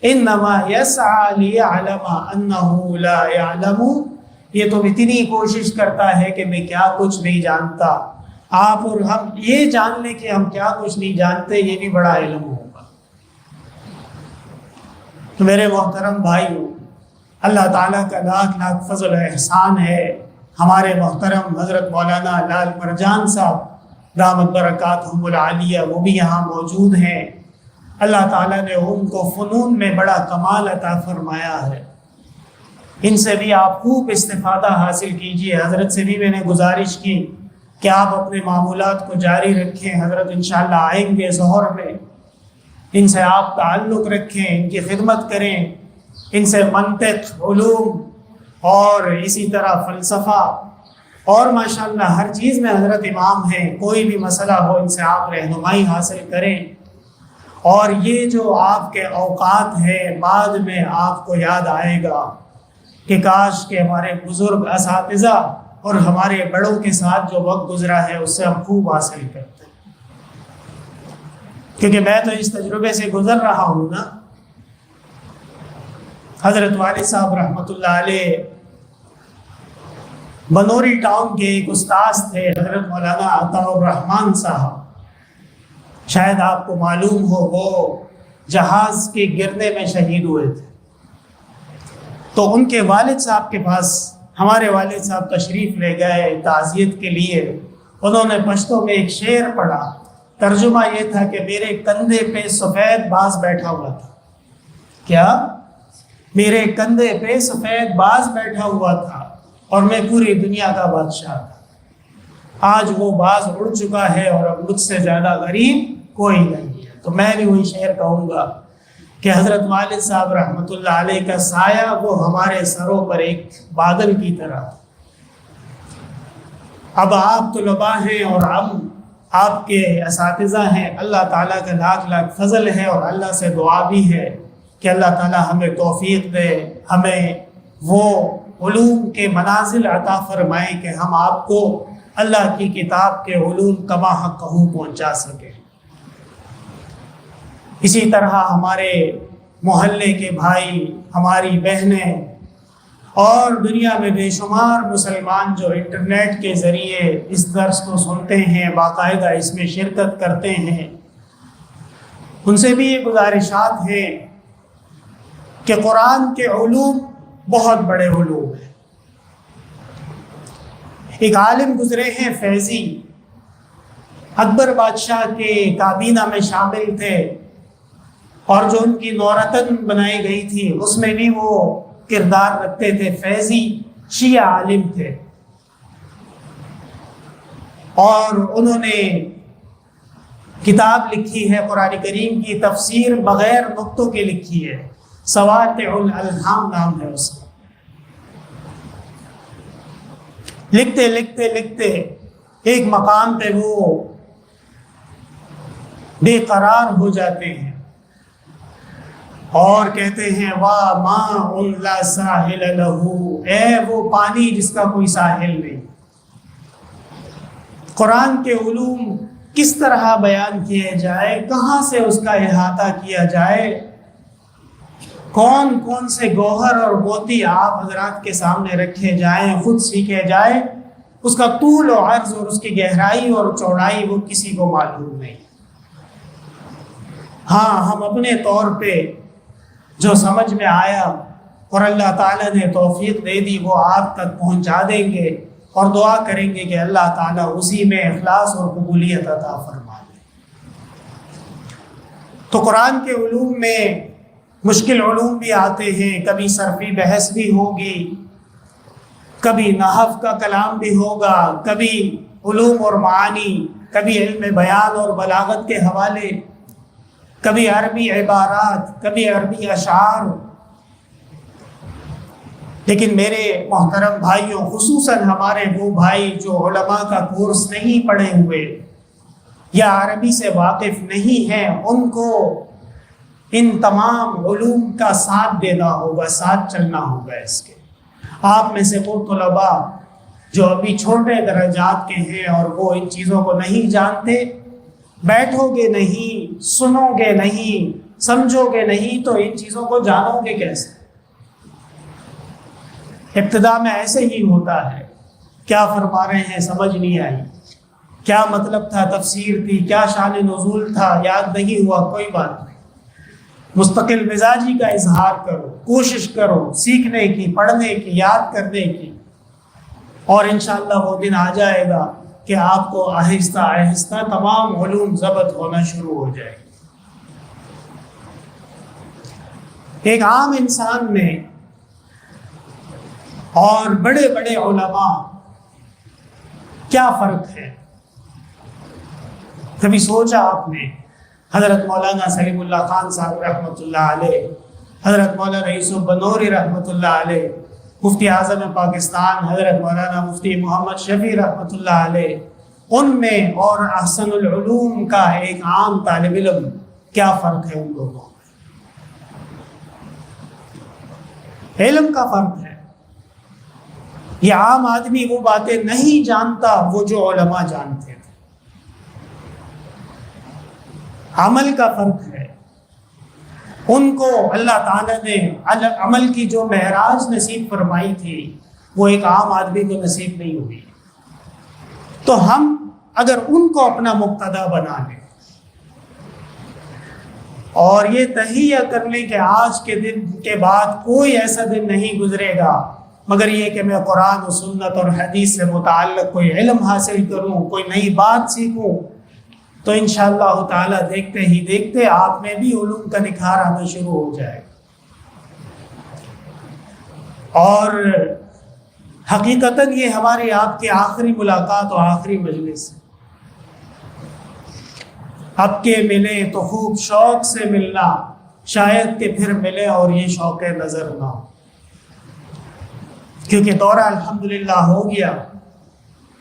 انما يسعى ليعلم انه لا يعلم، یہ تو اتنی کوشش کرتا ہے کہ میں کیا کچھ نہیں جانتا۔ آپ اور ہم یہ جان لیں کہ ہم کیا کچھ نہیں جانتے، یہ بھی بڑا علم ہوگا۔ تو میرے محترم بھائیوں، اللہ تعالیٰ کا لاکھ لاکھ فضل و احسان ہے، ہمارے محترم حضرت مولانا لال مرجان صاحب دامت برکاتہم العالیہ وہ بھی یہاں موجود ہیں۔ اللہ تعالیٰ نے ان کو فنون میں بڑا کمال عطا فرمایا ہے، ان سے بھی آپ خوب استفادہ حاصل کیجیے۔ حضرت سے بھی میں نے گزارش کی کہ آپ اپنے معمولات کو جاری رکھیں، حضرت انشاءاللہ آئیں گے ظہر میں، ان سے آپ تعلق رکھیں، ان کی خدمت کریں، ان سے منطق، علوم اور اسی طرح فلسفہ اور ماشاءاللہ ہر چیز میں حضرت امام ہیں، کوئی بھی مسئلہ ہو ان سے آپ رہنمائی حاصل کریں۔ اور یہ جو آپ کے اوقات ہیں بعد میں آپ کو یاد آئے گا کہ کاش کہ ہمارے بزرگ اساتذہ اور ہمارے بڑوں کے ساتھ جو وقت گزرا ہے اس سے ہم خوب حاصل کرتے ہیں، کیونکہ میں تو اس تجربے سے گزر رہا ہوں نا۔ حضرت والد صاحب رحمۃ اللہ علیہ بنوری ٹاؤن کے ایک استاذ تھے، حضرت مولانا عطاء الرحمان صاحب، شاید آپ کو معلوم ہو، وہ جہاز کے گرنے میں شہید ہوئے تھے۔ تو ان کے والد صاحب کے پاس ہمارے والد صاحب تشریف لے گئے تعزیت کے لیے۔ انہوں نے پشتو میں ایک شعر پڑھا، ترجمہ یہ تھا کہ میرے کندھے پہ سفید باز بیٹھا ہوا تھا۔ کیا؟ میرے کندھے پہ سفید باز بیٹھا ہوا تھا اور میں پوری دنیا کا بادشاہ تھا۔ آج وہ باز اڑ چکا ہے اور اب مجھ سے زیادہ غریب کوئی نہیں ہے۔ تو میں بھی وہی شعر کہوں گا کہ حضرت والد صاحب رحمۃ اللہ علیہ کا سایہ وہ ہمارے سروں پر ایک بادل کی طرح۔ اب آپ طلباء ہیں اور ہم آپ کے اساتذہ ہیں، اللہ تعالیٰ کا لاکھ لاکھ فضل ہے اور اللہ سے دعا بھی ہے کہ اللہ تعالیٰ ہمیں توفیق دے، ہمیں وہ علوم کے منازل عطا فرمائے کہ ہم آپ کو اللہ کی کتاب کے علوم کما حق پہنچا سکیں۔ اسی طرح ہمارے محلے کے بھائی، ہماری بہنیں اور دنیا میں بے شمار مسلمان جو انٹرنیٹ کے ذریعے اس درس کو سنتے ہیں، باقاعدہ اس میں شرکت کرتے ہیں، ان سے بھی یہ گزارشات ہیں کہ قرآن کے علوم بہت بڑے علوم ہیں۔ ایک عالم گزرے ہیں فیضی، اکبر بادشاہ کے کابینہ میں شامل تھے اور جو ان کی نورتن بنائی گئی تھی اس میں بھی وہ کردار رکھتے تھے۔ فیضی شیعہ عالم تھے اور انہوں نے کتاب لکھی ہے، قرآن کریم کی تفسیر بغیر نقطوں کے لکھی ہے، سواطع الالہام نام ہے اس کا۔ لکھتے لکھتے لکھتے ایک مقام پہ وہ بے قرار ہو جاتے ہیں اور کہتے ہیں واہ ماء لا ساحل لہ، اے وہ پانی جس کا کوئی ساحل نہیں۔ قرآن کے علوم کس طرح بیان کیے جائے، کہاں سے اس کا احاطہ کیا جائے، کون کون سے گوہر اور موتی آپ حضرات کے سامنے رکھے جائیں، خود سیکھے جائے، اس کا طول و عرض اور اس کی گہرائی اور چوڑائی وہ کسی کو معلوم نہیں۔ ہاں، ہم اپنے طور پہ جو سمجھ میں آیا اور اللہ تعالیٰ نے توفیق دے دی وہ آپ تک پہنچا دیں گے اور دعا کریں گے کہ اللہ تعالیٰ اسی میں اخلاص اور قبولیت عطا فرما دے۔ تو قرآن کے علوم میں مشکل علوم بھی آتے ہیں، کبھی صرفی بحث بھی ہوگی، کبھی نحو کا کلام بھی ہوگا، کبھی علوم اور معانی، کبھی علم بیان اور بلاغت کے حوالے، کبھی عربی عبارات، کبھی عربی اشعار۔ لیکن میرے محترم بھائیوں، خصوصاً ہمارے وہ بھائی جو علماء کا کورس نہیں پڑھے ہوئے یا عربی سے واقف نہیں ہیں، ان کو ان تمام علوم کا ساتھ دینا ہوگا، ساتھ چلنا ہوگا اس کے۔ آپ میں سے وہ طلباء جو ابھی چھوٹے درجات کے ہیں اور وہ ان چیزوں کو نہیں جانتے، بیٹھو گے نہیں، سنو گے نہیں، سمجھو گے نہیں تو ان چیزوں کو جانو گے کیسے؟ ابتدا میں ایسے ہی ہوتا ہے، کیا فرما رہے ہیں سمجھ نہیں آئی، کیا مطلب تھا، تفسیر تھی، کیا شان نزول تھا، یاد نہیں ہوا، کوئی بات نہیں، مستقل مزاجی کا اظہار کرو، کوشش کرو سیکھنے کی، پڑھنے کی، یاد کرنے کی، اور انشاءاللہ وہ دن آ جائے گا کہ آپ کو آہستہ آہستہ تمام علوم ضبط ہونا شروع ہو جائے گی۔ ایک عام انسان میں اور بڑے بڑے علماء کیا فرق ہے؟ کبھی سوچا آپ نے؟ حضرت مولانا سلیم اللہ خان صاحب رحمۃ اللہ علیہ، حضرت مولانا یوسف بنوری رحمۃ اللہ علیہ، مفتی اعظم پاکستان حضرت مولانا مفتی محمد شفیع رحمۃ اللہ علیہ، ان میں اور احسن العلوم کا ایک عام طالب علم، کیا فرق ہے ان لوگوں میں؟ علم کا فرق ہے۔ یہ عام آدمی وہ باتیں نہیں جانتا وہ جو علماء جانتے تھے۔ عمل کا فرق ہے۔ ان کو اللہ تعالیٰ نے عمل کی جو معراج نصیب فرمائی تھی وہ ایک عام آدمی کو نصیب نہیں ہوئی۔ تو ہم اگر ان کو اپنا مقتدا بنا لیں اور یہ تہیہ کر لیں کہ آج کے دن کے بعد کوئی ایسا دن نہیں گزرے گا مگر یہ کہ میں قرآن و سنت اور حدیث سے متعلق کوئی علم حاصل کروں، کوئی نئی بات سیکھوں، تو انشاءاللہ تعالیٰ دیکھتے ہی دیکھتے آپ میں بھی علوم کا نکھار آنا شروع ہو جائے گا۔ اور حقیقتاً یہ ہماری آپ کی آخری ملاقات و آخری مجلس ہے۔ اب کے ملے تو خوب شوق سے ملنا، شاید کہ پھر ملے اور یہ شوق نظر نہ ہو، کیونکہ دورہ الحمدللہ ہو گیا۔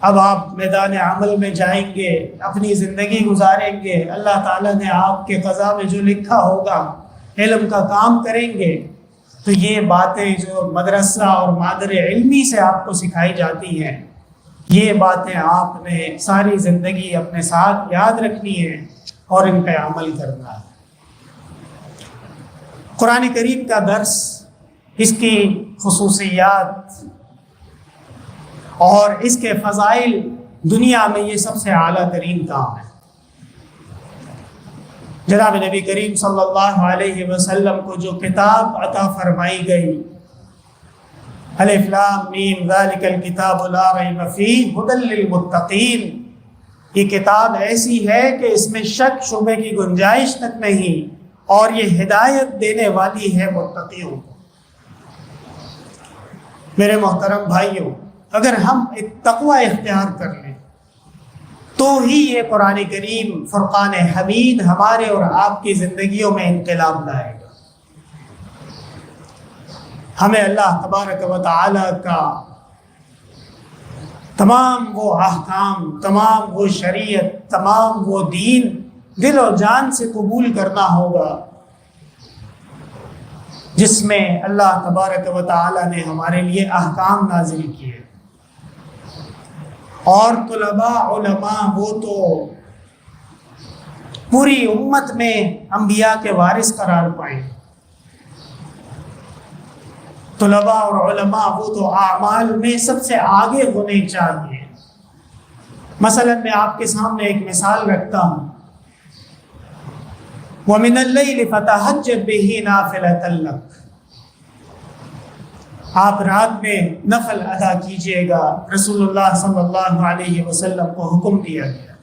اب آپ میدان عمل میں جائیں گے، اپنی زندگی گزاریں گے، اللہ تعالیٰ نے آپ کے قضا میں جو لکھا ہوگا علم کا کام کریں گے، تو یہ باتیں جو مدرسہ اور مادر علمی سے آپ کو سکھائی جاتی ہیں، یہ باتیں آپ نے ساری زندگی اپنے ساتھ یاد رکھنی ہے اور ان پہ عمل کرنا ہے۔ قرآن کریم کا درس، اس کی خصوصیات اور اس کے فضائل، دنیا میں یہ سب سے اعلیٰ ترین کام ہے۔ جناب نبی کریم صلی اللہ علیہ وسلم کو جو کتاب عطا فرمائی گئی، الف لام میم ذالک الکتاب لا ریب فیہ ھدی للمتقین، یہ کتاب ایسی ہے کہ اس میں شک شبے کی گنجائش تک نہیں، اور یہ ہدایت دینے والی ہے متقیوں کو۔ میرے محترم بھائیوں، اگر ہم ایک تقوی اختیار کر لیں تو ہی یہ قرآن کریم فرقان حمید ہمارے اور آپ کی زندگیوں میں انقلاب لائے گا۔ ہمیں اللہ تبارک و تعالی کا تمام وہ احکام، تمام وہ شریعت، تمام وہ دین دل و جان سے قبول کرنا ہوگا جس میں اللہ تبارک و تعالی نے ہمارے لیے احکام نازل کیے۔ اور طلباء علماء وہ تو پوری امت میں انبیاء کے وارث قرار پائیں۔ طلباء اور علماء وہ تو اعمال میں سب سے آگے ہونے چاہیے۔ مثلا میں آپ کے سامنے ایک مثال رکھتا ہوں، وَمِنَ اللَّيْلِ فَتَهَجَّدْ بِهِ نَافِلَةً لَكَ، آپ رات میں نفل ادا کیجئے گا، رسول اللہ صلی اللہ علیہ وسلم کو حکم دیا گیا۔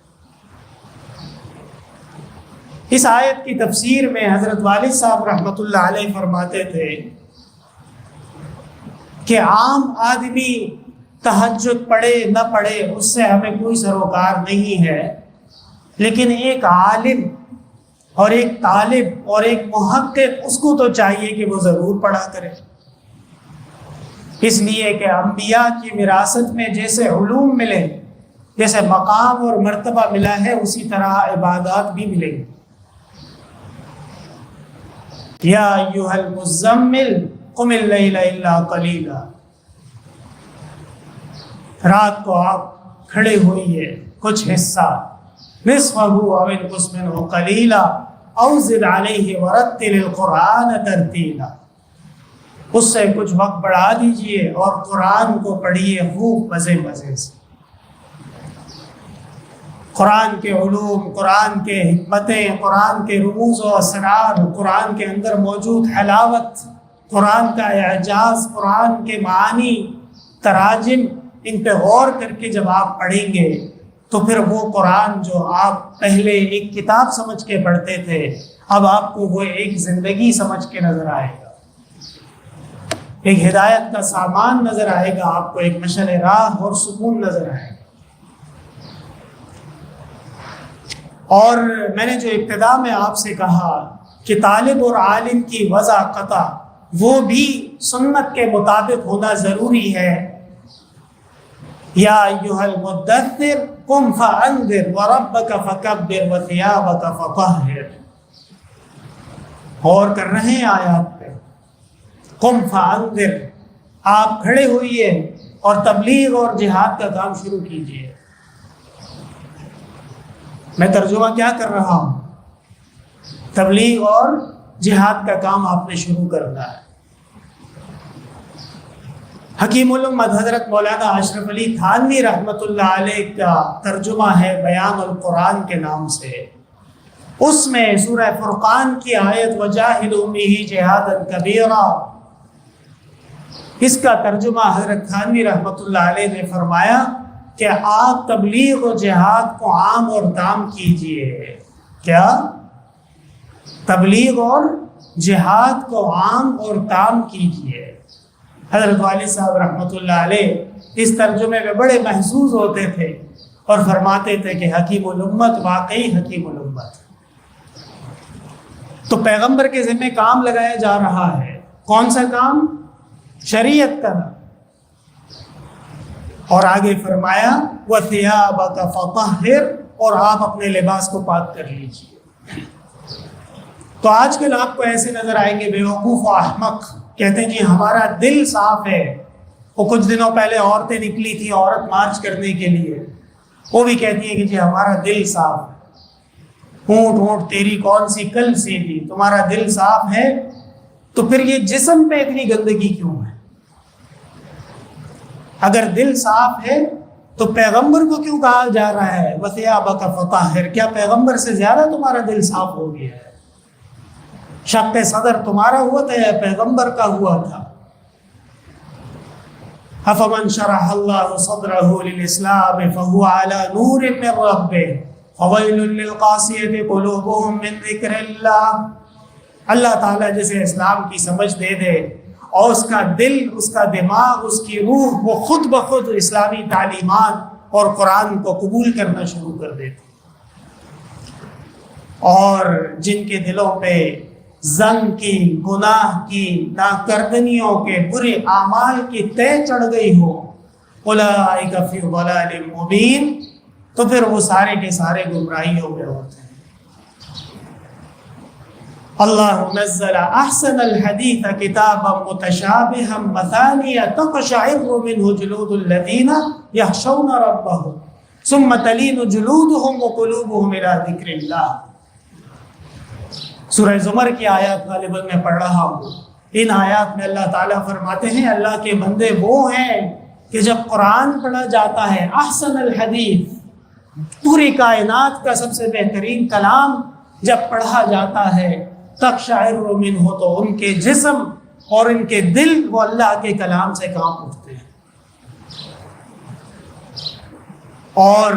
اس آیت کی تفسیر میں حضرت والد صاحب رحمۃ اللہ علیہ فرماتے تھے کہ عام آدمی تہجد پڑھے نہ پڑھے اس سے ہمیں کوئی سروکار نہیں ہے، لیکن ایک عالم اور ایک طالب اور ایک محقق، اس کو تو چاہیے کہ وہ ضرور پڑھا کرے، اس لیے کہ انبیاء کی وراثت میں جیسے علوم ملے، جیسے مقام اور مرتبہ ملا ہے، اسی طرح عبادات بھی ملیں گی۔ یا ایھا المزمل قم اللیل الا قلیلا، رات کو آپ کھڑے ہوئیے، کچھ حصہ، نصفہ او انقص منہ قلیلا او زد علیہ ورتل القرآن ترتیلا، اس سے کچھ وقت بڑھا دیجئے اور قرآن کو پڑھیے خوب مزے مزے سے۔ قرآن کے علوم، قرآن کے حکمتیں، قرآن کے رموز و اسرار، قرآن کے اندر موجود حلاوت، قرآن کا اعجاز، قرآن کے معانی، تراجم، ان پہ غور کر کے جب آپ پڑھیں گے تو پھر وہ قرآن جو آپ پہلے ایک کتاب سمجھ کے پڑھتے تھے، اب آپ کو وہ ایک زندگی سمجھ کے نظر آئے گا، ایک ہدایت کا سامان نظر آئے گا، آپ کو ایک مشعل راہ اور سکون نظر آئے گا۔ اور میں نے جو ابتدا میں آپ سے کہا کہ طالب اور عالم کی وضع قطع وہ بھی سنت کے مطابق ہونا ضروری ہے۔ یا ایھا المدثر قم فانذر وربک فکبر وثیابک فطہر۔ غور کر رہے ہیں آیات پہ؟ قم فانذر، آپ کھڑے ہوئیے اور تبلیغ اور جہاد کا کام شروع کیجیے۔ میں ترجمہ کیا کر رہا ہوں؟ تبلیغ اور جہاد کا کام آپ نے شروع کرنا ہے۔ حکیم الامت حضرت مولانا اشرف علی تھانوی رحمۃ اللہ علیہ کا ترجمہ ہے بیان القرآن کے نام سے۔ اس میں سورہ فرقان کی آیت وجاہدوا بہ جہادا کبیرا، اس کا ترجمہ حضرت تھانوی رحمۃ اللہ علیہ نے فرمایا کہ آپ تبلیغ و جہاد کو عام اور تام کیجئے۔ کیا؟ تبلیغ اور جہاد کو عام اور تام کیجئے۔ حضرت والد صاحب رحمۃ اللہ علیہ اس ترجمے میں بڑے محظوظ ہوتے تھے اور فرماتے تھے کہ حکیم الامت واقعی حکیم الامت۔ تو پیغمبر کے ذمہ کام لگایا جا رہا ہے، کون سا کام؟ شریعت کا۔ اور آگے فرمایا وَثِيَابَكَ فَطَهِّرْ، اور آپ اپنے لباس کو پاک کر لیجیے۔ تو آج کل آپ کو ایسے نظر آئیں گے بیوقوف و احمق، کہتے ہیں جی ہمارا دل صاف ہے۔ وہ کچھ دنوں پہلے عورتیں نکلی تھی عورت مارچ کرنے کے لیے، وہ بھی کہتی ہیں کہ جی ہمارا دل صاف ہے۔ اونٹ اونٹ تیری کون سی کل سی تھی، تمہارا دل صاف ہے تو پھر یہ جسم پہ اتنی گندگی کیوں ہے؟ اگر دل صاف ہے تو پیغمبر کو کیوں کہا جا رہا ہے وَثِيَابَكَ فَطَهِّرْ؟ کیا پیغمبر سے زیادہ تمہارا دل صاف ہو گیا ہے؟ شق صدر تمہارا ہوا تھا یا پیغمبر کا ہوا تھا؟ أَفَمَنْ شَرَحَ اللَّهُ صَدْرَهُ لِلْإِسْلَامِ فَهُوَ عَلَى نُورٍ مِّن رَّبِّهِ فَوَيْلٌ لِّلْقَاسِيَةِ قُلُوبُهُم مِّن ذِكْرِ اللَّهِ۔ اللہ تعالیٰ جسے اسلام کی سمجھ دے دے اور اس کا دل، اس کا دماغ، اس کی روح وہ خود بخود اسلامی تعلیمات اور قرآن کو قبول کرنا شروع کر دیتے، اور جن کے دلوں پہ زنگ کی، گناہ کی، ناکردنیوں کے، برے اعمال کی طے چڑھ گئی ہو، اولئک فی ضلال مبین، تو پھر وہ سارے کے سارے گمراہیوں میں ہوتے ہیں۔ اللہ نزل احسن الحدیث کتابا متشابہا مثانیہ تقشعر منہ جلود الذین یخشون ربہم ثم تلین جلودہم وقلوبہم الی ذکر اللہ۔ سورہ زمر کی آیات غالباً میں پڑھ رہا ہوں۔ ان آیات میں اللہ تعالیٰ فرماتے ہیں اللہ کے بندے وہ ہیں کہ جب قرآن پڑھا جاتا ہے، احسن الحدیث، پوری کائنات کا سب سے بہترین کلام جب پڑھا جاتا ہے، تقشعر منہ، تو ان کے جسم اور ان کے دل وہ اللہ کے کلام سے کام اٹھتے ہیں۔ اور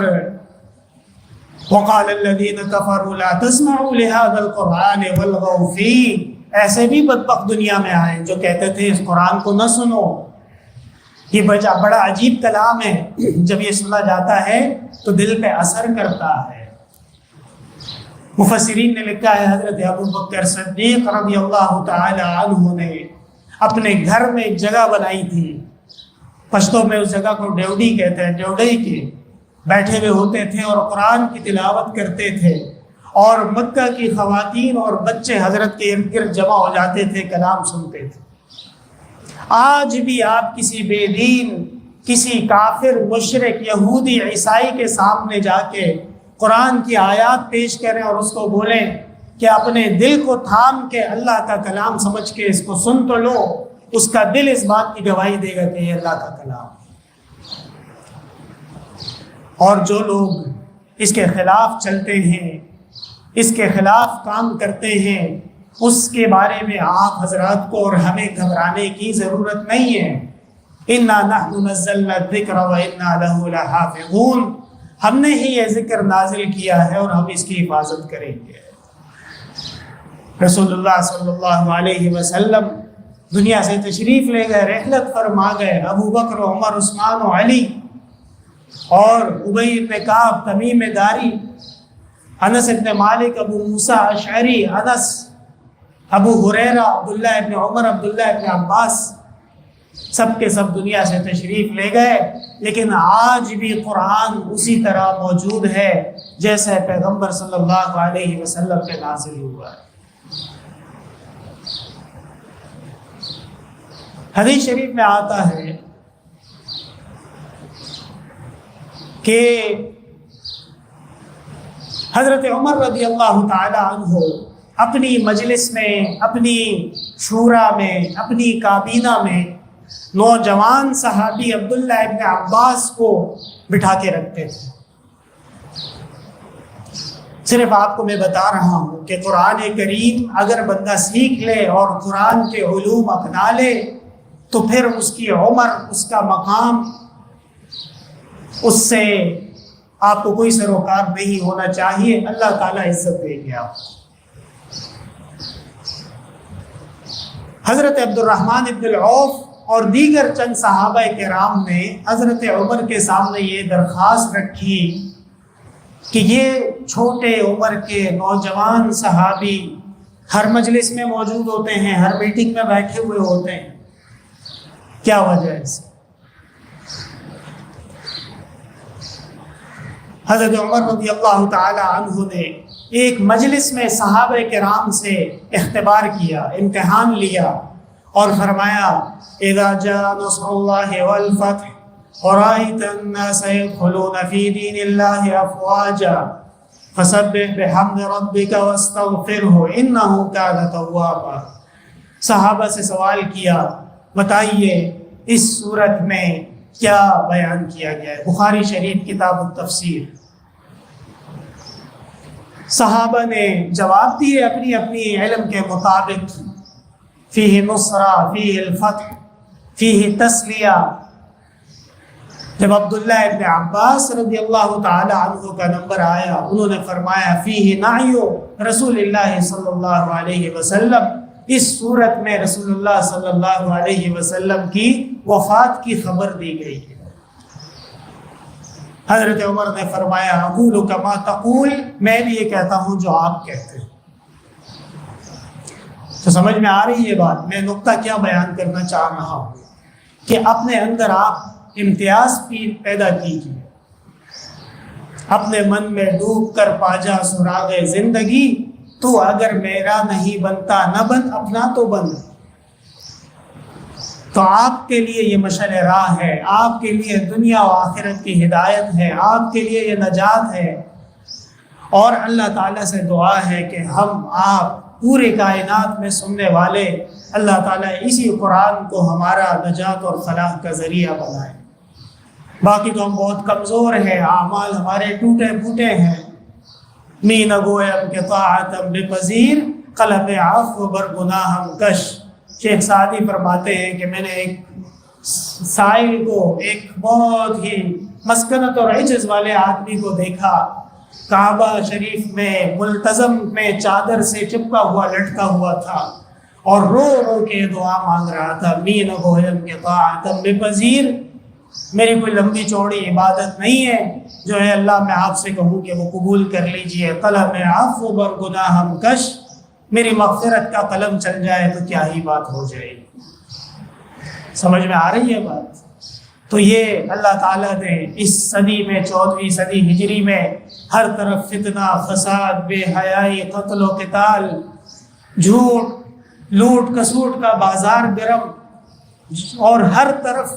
وقال الذین کفروا لا تسمعوا لهذا القرآن والغوا فیہ، ایسے بھی بدبخت دنیا میں آئے جو کہتے تھے اس قرآن کو نہ سنو۔ یہ بڑا عجیب کلام ہے، جب یہ سنا جاتا ہے تو دل پہ اثر کرتا ہے۔ مفسرین نے لکھا ہے حضرت ابو بکر صدیق رضی اللہ تعالی عنہ نے اپنے گھر میں ایک جگہ بنائی تھی، پشتوں میں اس جگہ کو ڈیوڈی کہتے ہیں، ڈیوڈی کے بیٹھے ہوئے ہوتے تھے اور قرآن کی تلاوت کرتے تھے، اور مکہ کی خواتین اور بچے حضرت کے ارد گرد جمع ہو جاتے تھے، کلام سنتے تھے۔ آج بھی آپ کسی بے دین، کسی کافر، مشرک، یہودی، عیسائی کے سامنے جا کے قرآن کی آیات پیش کریں اور اس کو بولیں کہ اپنے دل کو تھام کے اللہ کا کلام سمجھ کے اس کو سن تو لو، اس کا دل اس بات کی گواہی دے گا کہ یہ اللہ کا کلام ہے۔ اور جو لوگ اس کے خلاف چلتے ہیں، اس کے خلاف کام کرتے ہیں، اس کے بارے میں آپ حضرات کو اور ہمیں گھبرانے کی ضرورت نہیں ہے۔ اِنَّا نَحْنُ نَزَّلْنَا الذِّكْرَ وَإِنَّا لَهُ لَحَافِظُونَ، ہم نے ہی یہ ذکر نازل کیا ہے اور ہم اس کی حفاظت کریں گے۔ رسول اللہ صلی اللہ علیہ وسلم دنیا سے تشریف لے گئے، رحلت فرما گئے۔ ابو بکر، عمر، عثمان و علی اور ابی بن کعب، تمیم داری، انس بن مالک، ابو موسیٰ اشعری، انس، ابو ہریرہ، عبداللہ ابن عمر، عبداللہ ابن عباس، سب کے سب دنیا سے تشریف لے گئے، لیکن آج بھی قرآن اسی طرح موجود ہے جیسے پیغمبر صلی اللہ علیہ وسلم پہ نازل ہوا ہے۔ حدیث شریف میں آتا ہے کہ حضرت عمر رضی اللہ تعالی عنہ اپنی مجلس میں، اپنی شورا میں، اپنی کابینہ میں نوجوان صحابی عبداللہ ابن عباس کو بٹھا کے رکھتے تھے۔ صرف آپ کو میں بتا رہا ہوں کہ قرآن کریم اگر بندہ سیکھ لے اور قرآن کے علوم اپنا لے تو پھر اس کی عمر، اس کا مقام، اس سے آپ کو کوئی سروکار نہیں ہونا چاہیے۔ اللہ تعالیٰ عزت دے گے آپ کو۔ حضرت عبد الرحمن ابن العوف اور دیگر چند صحابہ کرام نے حضرت عمر کے سامنے یہ درخواست رکھی کہ یہ چھوٹے عمر کے نوجوان صحابی ہر مجلس میں موجود ہوتے ہیں، ہر میٹنگ میں بیٹھے ہوئے ہوتے ہیں، کیا وجہ ہے اس؟ حضرت عمر رضی اللہ تعالی عنہ نے ایک مجلس میں صحابہ کرام سے اختبار کیا، امتحان لیا اور فرمایا اذا جاء نصر اللہ والفتح ورأيت الناس يدخلون في دين الله افواجا فسبح بحمد ربك واستغفره انه كان توابا۔ صحابہ سے سوال کیا، بتائیے اس صورت میں کیا بیان کیا گیا ہے؟ بخاری شریف کتاب التفسیر۔ صحابہ نے جواب دیے اپنی اپنی علم کے مطابق، فیہ نصرہ، فیہ الفتح، فیہ تسلیہ۔ جب عبداللہ ابن عباس رضی اللہ تعالی عنہ کا نمبر آیا، انہوں نے فرمایا فیہ نعی رسول اللہ صلی اللہ علیہ وسلم، اس صورت میں رسول اللہ صلی اللہ علیہ وسلم کی وفات کی خبر دی گئی ہے۔ حضرت عمر نے فرمایا اقول کما تقول، میں بھی یہ کہتا ہوں جو آپ کہتے ہیں۔ تو سمجھ میں آ رہی ہے بات؟ میں نقطہ کیا بیان کرنا چاہ رہا ہوں کہ اپنے اندر آپ امتیاز پیدا کیجیے، اپنے من میں ڈوب کر پاجا سراغ زندگی، تو اگر میرا نہیں بنتا نہ بن، اپنا تو بن۔ تو آپ کے لیے یہ مشعل راہ ہے، آپ کے لیے دنیا و آخرت کی ہدایت ہے، آپ کے لیے یہ نجات ہے۔ اور اللہ تعالیٰ سے دعا ہے کہ ہم آپ پورے کائنات میں سننے والے اللہ تعالیٰ اسی قرآن کو ہمارا نجات اور فلاح کا ذریعہ بنائے۔ باقی تو ہم بہت کمزور ہیں، اعمال ہمارے ٹوٹے پھوٹے ہیں۔ می نگویم کہ طاعتم بپذیر، قلب عفو بر گناہم کش۔ شیخ سعدی فرماتے ہیں کہ میں نے ایک سائل کو، ایک بہت ہی مسکنت اور عجز والے آدمی کو دیکھا، کعبہ شریف میں ملتزم میں چادر سے چپکا ہوا لٹکا ہوا تھا اور رو رو کے دعا مانگ رہا تھا، می نگویم کہ طاعتم بپذیر، میری کوئی لمبی چوڑی عبادت نہیں ہے جو ہے اللہ میں آپ سے کہوں کہ وہ قبول کر لیجئے۔ طلب عفو بر گناہم کش، میری مغفرت کا قلم چل جائے تو کیا ہی بات ہو جائے گی۔ سمجھ میں آ رہی ہے بات؟ تو یہ اللہ تعالیٰ نے اس صدی میں، 14ویں صدی ہجری میں، ہر طرف فتنہ، فساد، بے حیائی، قتل و قتال، جھوٹ، لوٹ کسوٹ کا بازار گرم، اور ہر طرف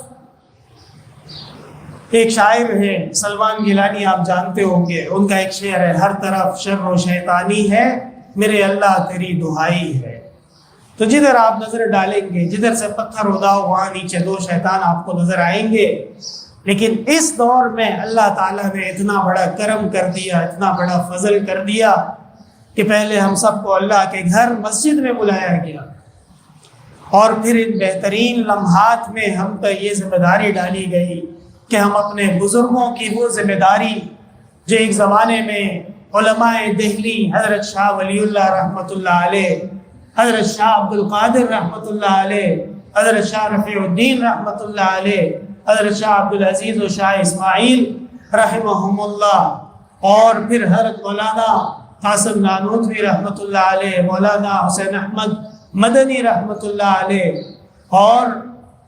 ایک شاعر ہے سلمان گیلانی، آپ جانتے ہوں گے، ان کا ایک شعر ہے، ہر طرف شر و شیطانی ہے، میرے اللہ تیری دہائی ہے۔ تو جدھر آپ نظر ڈالیں گے، جدھر سے پتھر اڑاؤ، وہاں نیچے دو شیطان آپ کو نظر آئیں گے۔ لیکن اس دور میں اللہ تعالیٰ نے اتنا بڑا کرم کر دیا، اتنا بڑا فضل کر دیا کہ پہلے ہم سب کو اللہ کے گھر مسجد میں بلایا گیا، اور پھر ان بہترین لمحات میں ہم پر یہ ذمہ داری ڈالی گئی کہ ہم اپنے بزرگوں کی وہ ذمہ داری جو ایک زمانے میں علماء دہلی حضرت شاہ ولی اللہ رحمۃ اللہ علیہ، حضرت شاہ عبد القادر رحمۃ اللہ علیہ، حضرت شاہ رفیع الدین رحمۃ اللہ علیہ، حضرت شاہ عبد العزیز و شاہ اسماعیل رحمہم اللہ، اور پھر حضرت مولانا قاسم نانوتوی رحمۃ اللہ علیہ، مولانا حسین احمد مدنی رحمۃ اللہ علیہ، اور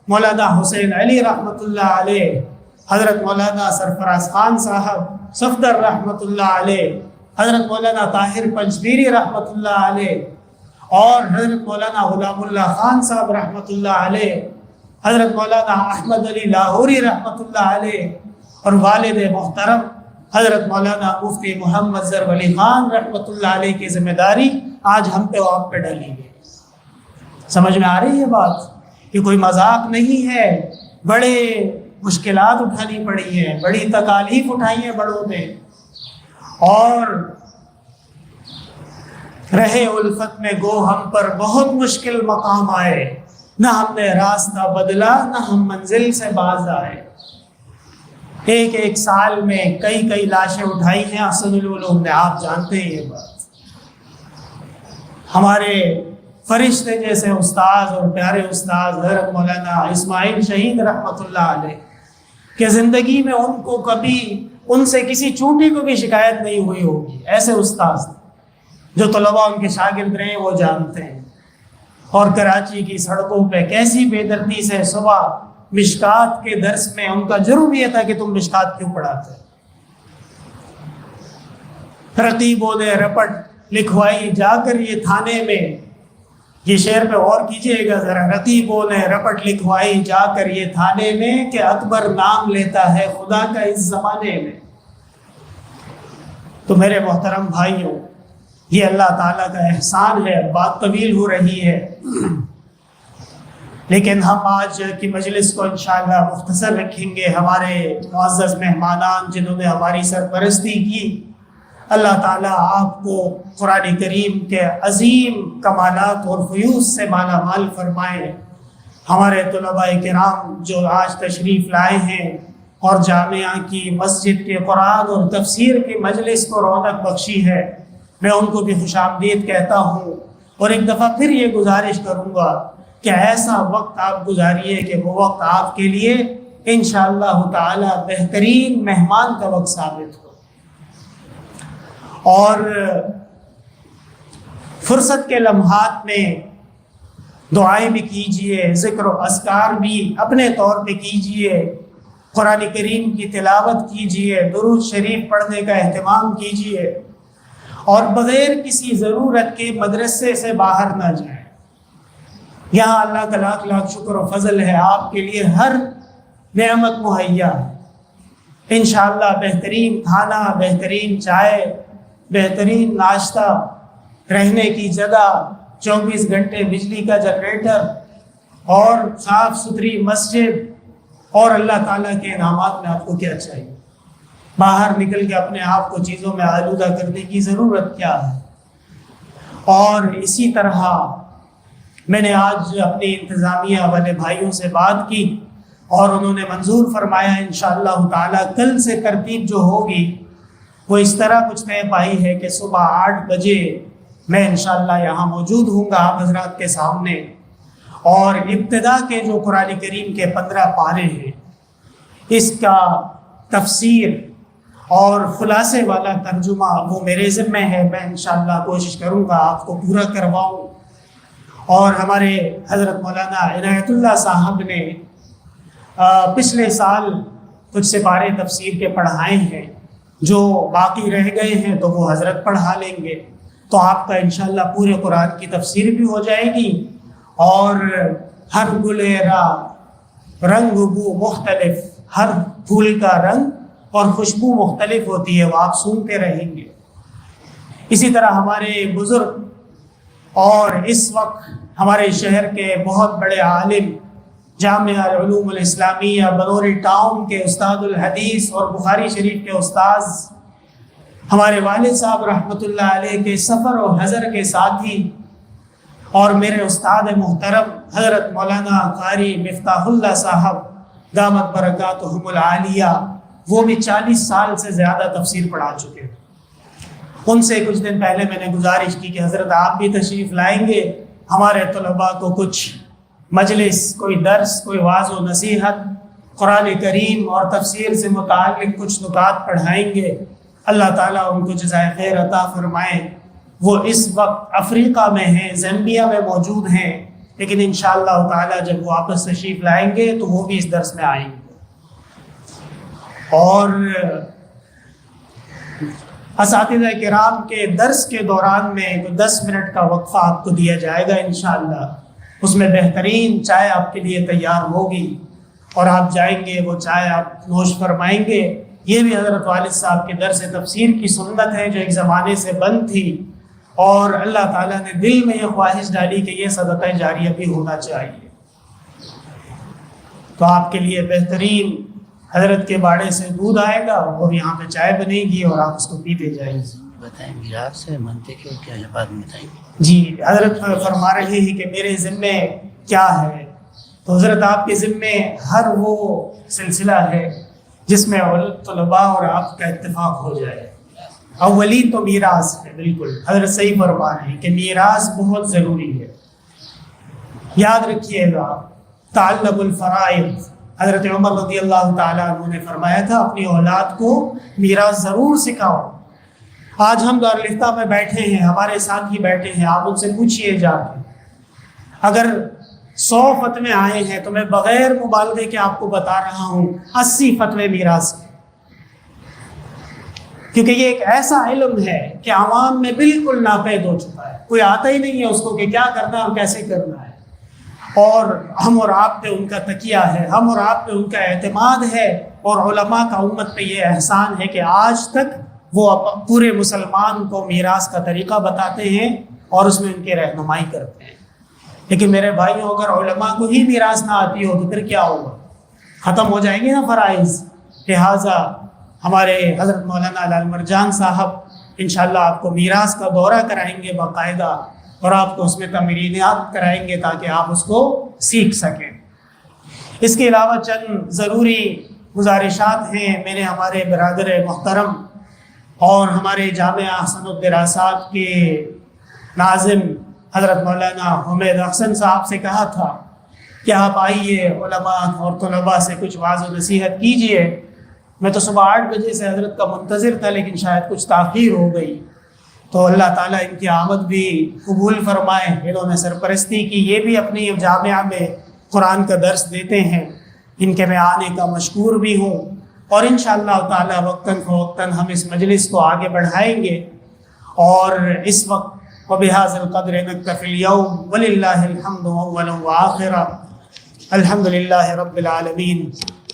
مولانا حسین علی رحمۃ اللہ علیہ، حضرت مولانا سرفراز خان صاحب صفدر رحمۃ اللہ علیہ، حضرت مولانا طاہر پنجبیری رحمۃ اللہ علیہ، اور حضرت مولانا غلام اللہ خان صاحب رحمۃ اللہ علیہ، حضرت مولانا احمد علی لاہوری رحمۃ اللہ علیہ، اور والد محترم حضرت مولانا مفتی محمد ظفر علی خان رحمۃ اللہ علیہ کی ذمہ داری آج ہم پہ و آپ پہ ڈالی گئی۔ سمجھ میں آ رہی ہے بات؟ کہ کوئی مذاق نہیں ہے، بڑے مشکلات اٹھانی پڑی ہیں، بڑی تکالیف اٹھائی ہیں بڑوں نے، اور رہے الفت میں گو ہم پر بہت مشکل مقام آئے، نہ ہم نے راستہ بدلا نہ ہم منزل سے باز آئے۔ ایک ایک سال میں کئی لاشیں اٹھائی ہیں اسد العلوم نے، آپ جانتے ہیں یہ بات۔ ہمارے فرشتے جیسے استاذ اور پیارے استاذ حضرت مولانا اسماعیل شہید رحمۃ اللہ علیہ کہ زندگی میں ان کو کبھی ان سے کسی چونٹی کو بھی شکایت نہیں ہوئی ہوگی، ایسے استاذ جو طلباء ان کے شاگرد رہے ہیں وہ جانتے ہیں۔ اور کراچی کی سڑکوں پہ کیسی بے دردی سے صبح مشکات کے درس میں ان کا جرم یہ تھا کہ تم مشکات کیوں پڑھاتے، رقیبوں نے رپٹ لکھوائی جا کر یہ تھانے میں، یہ شعر پہ غور کیجئے گا ذرا، رقیبوں نے رپٹ لکھوائی جا کر یہ تھانے میں کہ اکبر نام لیتا ہے خدا کا اس زمانے میں۔ تو میرے محترم بھائیوں، یہ اللہ تعالیٰ کا احسان ہے۔ بات طویل ہو رہی ہے لیکن ہم آج کی مجلس کو انشاءاللہ مختصر رکھیں گے۔ ہمارے معزز مہمانان جنہوں نے ہماری سرپرستی کی، اللہ تعالیٰ آپ کو قرآن کریم کے عظیم کمالات اور فیوز سے مالا مال فرمائے۔ ہمارے طلباء کرام جو آج تشریف لائے ہیں اور جامعہ کی مسجد کے قرآن اور تفسیر کی مجلس کو رونق بخشی ہے، میں ان کو بھی خوش آمدید کہتا ہوں، اور ایک دفعہ پھر یہ گزارش کروں گا کہ ایسا وقت آپ گزاریے کہ وہ وقت آپ کے لیے انشاءاللہ تعالی بہترین مہمان کا وقت ثابت ہو۔ اور فرصت کے لمحات میں دعائیں بھی کیجئے، ذکر و اذکار بھی اپنے طور پہ کیجئے، قرآن کریم کی تلاوت کیجئے، درود شریف پڑھنے کا اہتمام کیجئے، اور بغیر کسی ضرورت کے مدرسے سے باہر نہ جائیں۔ یہاں اللہ کا لاکھ لاکھ شکر و فضل ہے، آپ کے لیے ہر نعمت مہیا ہے انشاءاللہ۔ بہترین کھانا، بہترین چائے، بہترین ناشتہ، رہنے کی جگہ، 24 گھنٹے بجلی کا جنریٹر، اور صاف ستھری مسجد، اور اللہ تعالیٰ کے انعامات میں آپ کو کیا چاہیے؟ باہر نکل کے اپنے آپ کو چیزوں میں آلودہ کرنے کی ضرورت کیا ہے؟ اور اسی طرح میں نے آج اپنی انتظامیہ والے بھائیوں سے بات کی اور انہوں نے منظور فرمایا انشاءاللہ تعالی کل سے ترتیب جو ہوگی وہ اس طرح کچھ طے پائی ہے کہ صبح 8 بجے میں انشاءاللہ یہاں موجود ہوں گا آپ حضرات کے سامنے، اور ابتدا کے جو قرآن کریم کے 15 پارے ہیں اس کا تفسیر اور خلاصے والا ترجمہ وہ میرے ذمہ ہے۔ میں انشاءاللہ کوشش کروں گا آپ کو پورا کرواؤں۔ اور ہمارے حضرت مولانا عنایت اللہ صاحب نے پچھلے سال کچھ سپارے تفسیر کے پڑھائے ہیں، جو باقی رہ گئے ہیں تو وہ حضرت پڑھا لیں گے، تو آپ کا انشاءاللہ پورے قرآن کی تفسیر بھی ہو جائے گی، اور ہر گلیرا رنگ بو مختلف، ہر پھول کا رنگ اور خوشبو مختلف ہوتی ہے، وہ آپ سنتے رہیں گے۔ اسی طرح ہمارے بزرگ اور اس وقت ہمارے شہر کے بہت بڑے عالم، جامعہ العلوم الاسلامیہ بلوری ٹاؤن کے استاد الحدیث اور بخاری شریف کے استاذ ہمارے والد صاحب رحمۃ اللہ علیہ کے سفر و حضر کے ساتھی اور میرے استاد محترم حضرت مولانا قاری مفتاح اللہ صاحب دامت برکاتہم العالیہ، وہ بھی 40 سال سے زیادہ تفسیر پڑھا چکے ہیں۔ ان سے کچھ دن پہلے میں نے گزارش کی کہ حضرت آپ بھی تشریف لائیں گے، ہمارے طلباء کو کچھ مجلس، کوئی درس، کوئی واعظ و نصیحت، قرآن کریم اور تفسیر سے متعلق کچھ نکات پڑھائیں گے۔ اللہ تعالیٰ ان کو جزائے خیر عطا فرمائے۔ وہ اس وقت افریقہ میں ہیں، زیمبیا میں موجود ہیں، لیکن انشاءاللہ تعالیٰ جب وہ واپس تشریف لائیں گے تو وہ بھی اس درس میں آئیں گے۔ اور اساتذہ کرام کے درس کے دوران میں 10 منٹ کا وقفہ آپ کو دیا جائے گا انشاءاللہ، اس میں بہترین چائے آپ کے لیے تیار ہوگی اور آپ جائیں گے، وہ چائے آپ نوش فرمائیں گے۔ یہ بھی حضرت والد صاحب کے درس تفسیر کی سنت ہے جو ایک زمانے سے بند تھی، اور اللہ تعالیٰ نے دل میں یہ خواہش ڈالی کہ یہ صدقہ جاریہ بھی ہونا چاہیے۔ تو آپ کے لیے بہترین حضرت کے باڑے سے دودھ آئے گا اور یہاں پہ چائے بنے گی اور آپ اس کو پیتے جائیں گے۔ بتائیں میراث سے منطق ہے کیا ہے، بعد میں بتائیں۔ جی، حضرت فرما رہے ہیں کہ میرے ذمے کیا ہے، تو حضرت آپ کے ذمے ہر وہ سلسلہ ہے جس میں طلباء اور آپ کا اتفاق ہو جائے۔ اولی تو میراث ہے، بالکل حضرت صحیح فرما رہے ہیں کہ میراث بہت ضروری ہے۔ یاد رکھیے گا، تعلم الفرائض، حضرت عمر رضی اللہ تعالیٰ عنہ نے فرمایا تھا اپنی اولاد کو میراث ضرور سکھاؤ۔ آج ہم دارالفتہ میں بیٹھے ہیں، ہمارے ساتھ ہی بیٹھے ہیں، آپ ان سے پوچھئے جا کے، اگر 100 فتوے آئے ہیں تو میں بغیر مبالغے کے آپ کو بتا رہا ہوں 80 فتوے میراث کے، کیونکہ یہ ایک ایسا علم ہے کہ عوام میں بالکل ناپید ہو چکا ہے، کوئی آتا ہی نہیں ہے اس کو کہ کیا کرنا ہے اور کیسے کرنا ہے، اور ہم اور آپ پہ ان کا تکیہ ہے، ہم اور آپ پہ ان کا اعتماد ہے، اور علماء کا امت پہ یہ احسان ہے کہ آج تک وہ پورے مسلمان کو میراث کا طریقہ بتاتے ہیں اور اس میں ان کی رہنمائی کرتے ہیں۔ لیکن میرے بھائیوں، اگر علماء کو ہی میراث نہ آتی ہو تو پھر کیا ہوگا؟ ختم ہو جائیں گے نا فرائض۔ لہٰذا ہمارے حضرت مولانا لال مرجان صاحب انشاءاللہ آپ کو میراث کا دورہ کرائیں گے باقاعدہ، اور آپ کو اس میں تمرینات کرائیں گے تاکہ آپ اس کو سیکھ سکیں۔ اس کے علاوہ چند ضروری گزارشات ہیں میرے ہمارے برادر محترم اور ہمارے جامعہ احسن الدراسات کے ناظم حضرت مولانا حمید احسن صاحب سے کہا تھا کہ آپ آئیے علماء اور طلباء سے کچھ واعظ و نصیحت کیجئے۔ میں تو صبح 8 بجے سے حضرت کا منتظر تھا، لیکن شاید کچھ تاخیر ہو گئی، تو اللہ تعالیٰ ان کی آمد بھی قبول فرمائے۔ انہوں نے سرپرستی کی، یہ بھی اپنی جامعہ میں قرآن کا درس دیتے ہیں، ان کے میں آنے کا مشکور بھی ہوں، اور انشاءاللہ تعالیٰ وقتاً فوقتاً ہم اس مجلس کو آگے بڑھائیں گے۔ اور اس وقت وَبِهَذَا الْقَدْرِ نَكْتَفِي الْيَوْمَ وَلِلَّهِ الْحَمْدُ أَوَّلًا وَآخِرًا الحمد للہ رب العالمین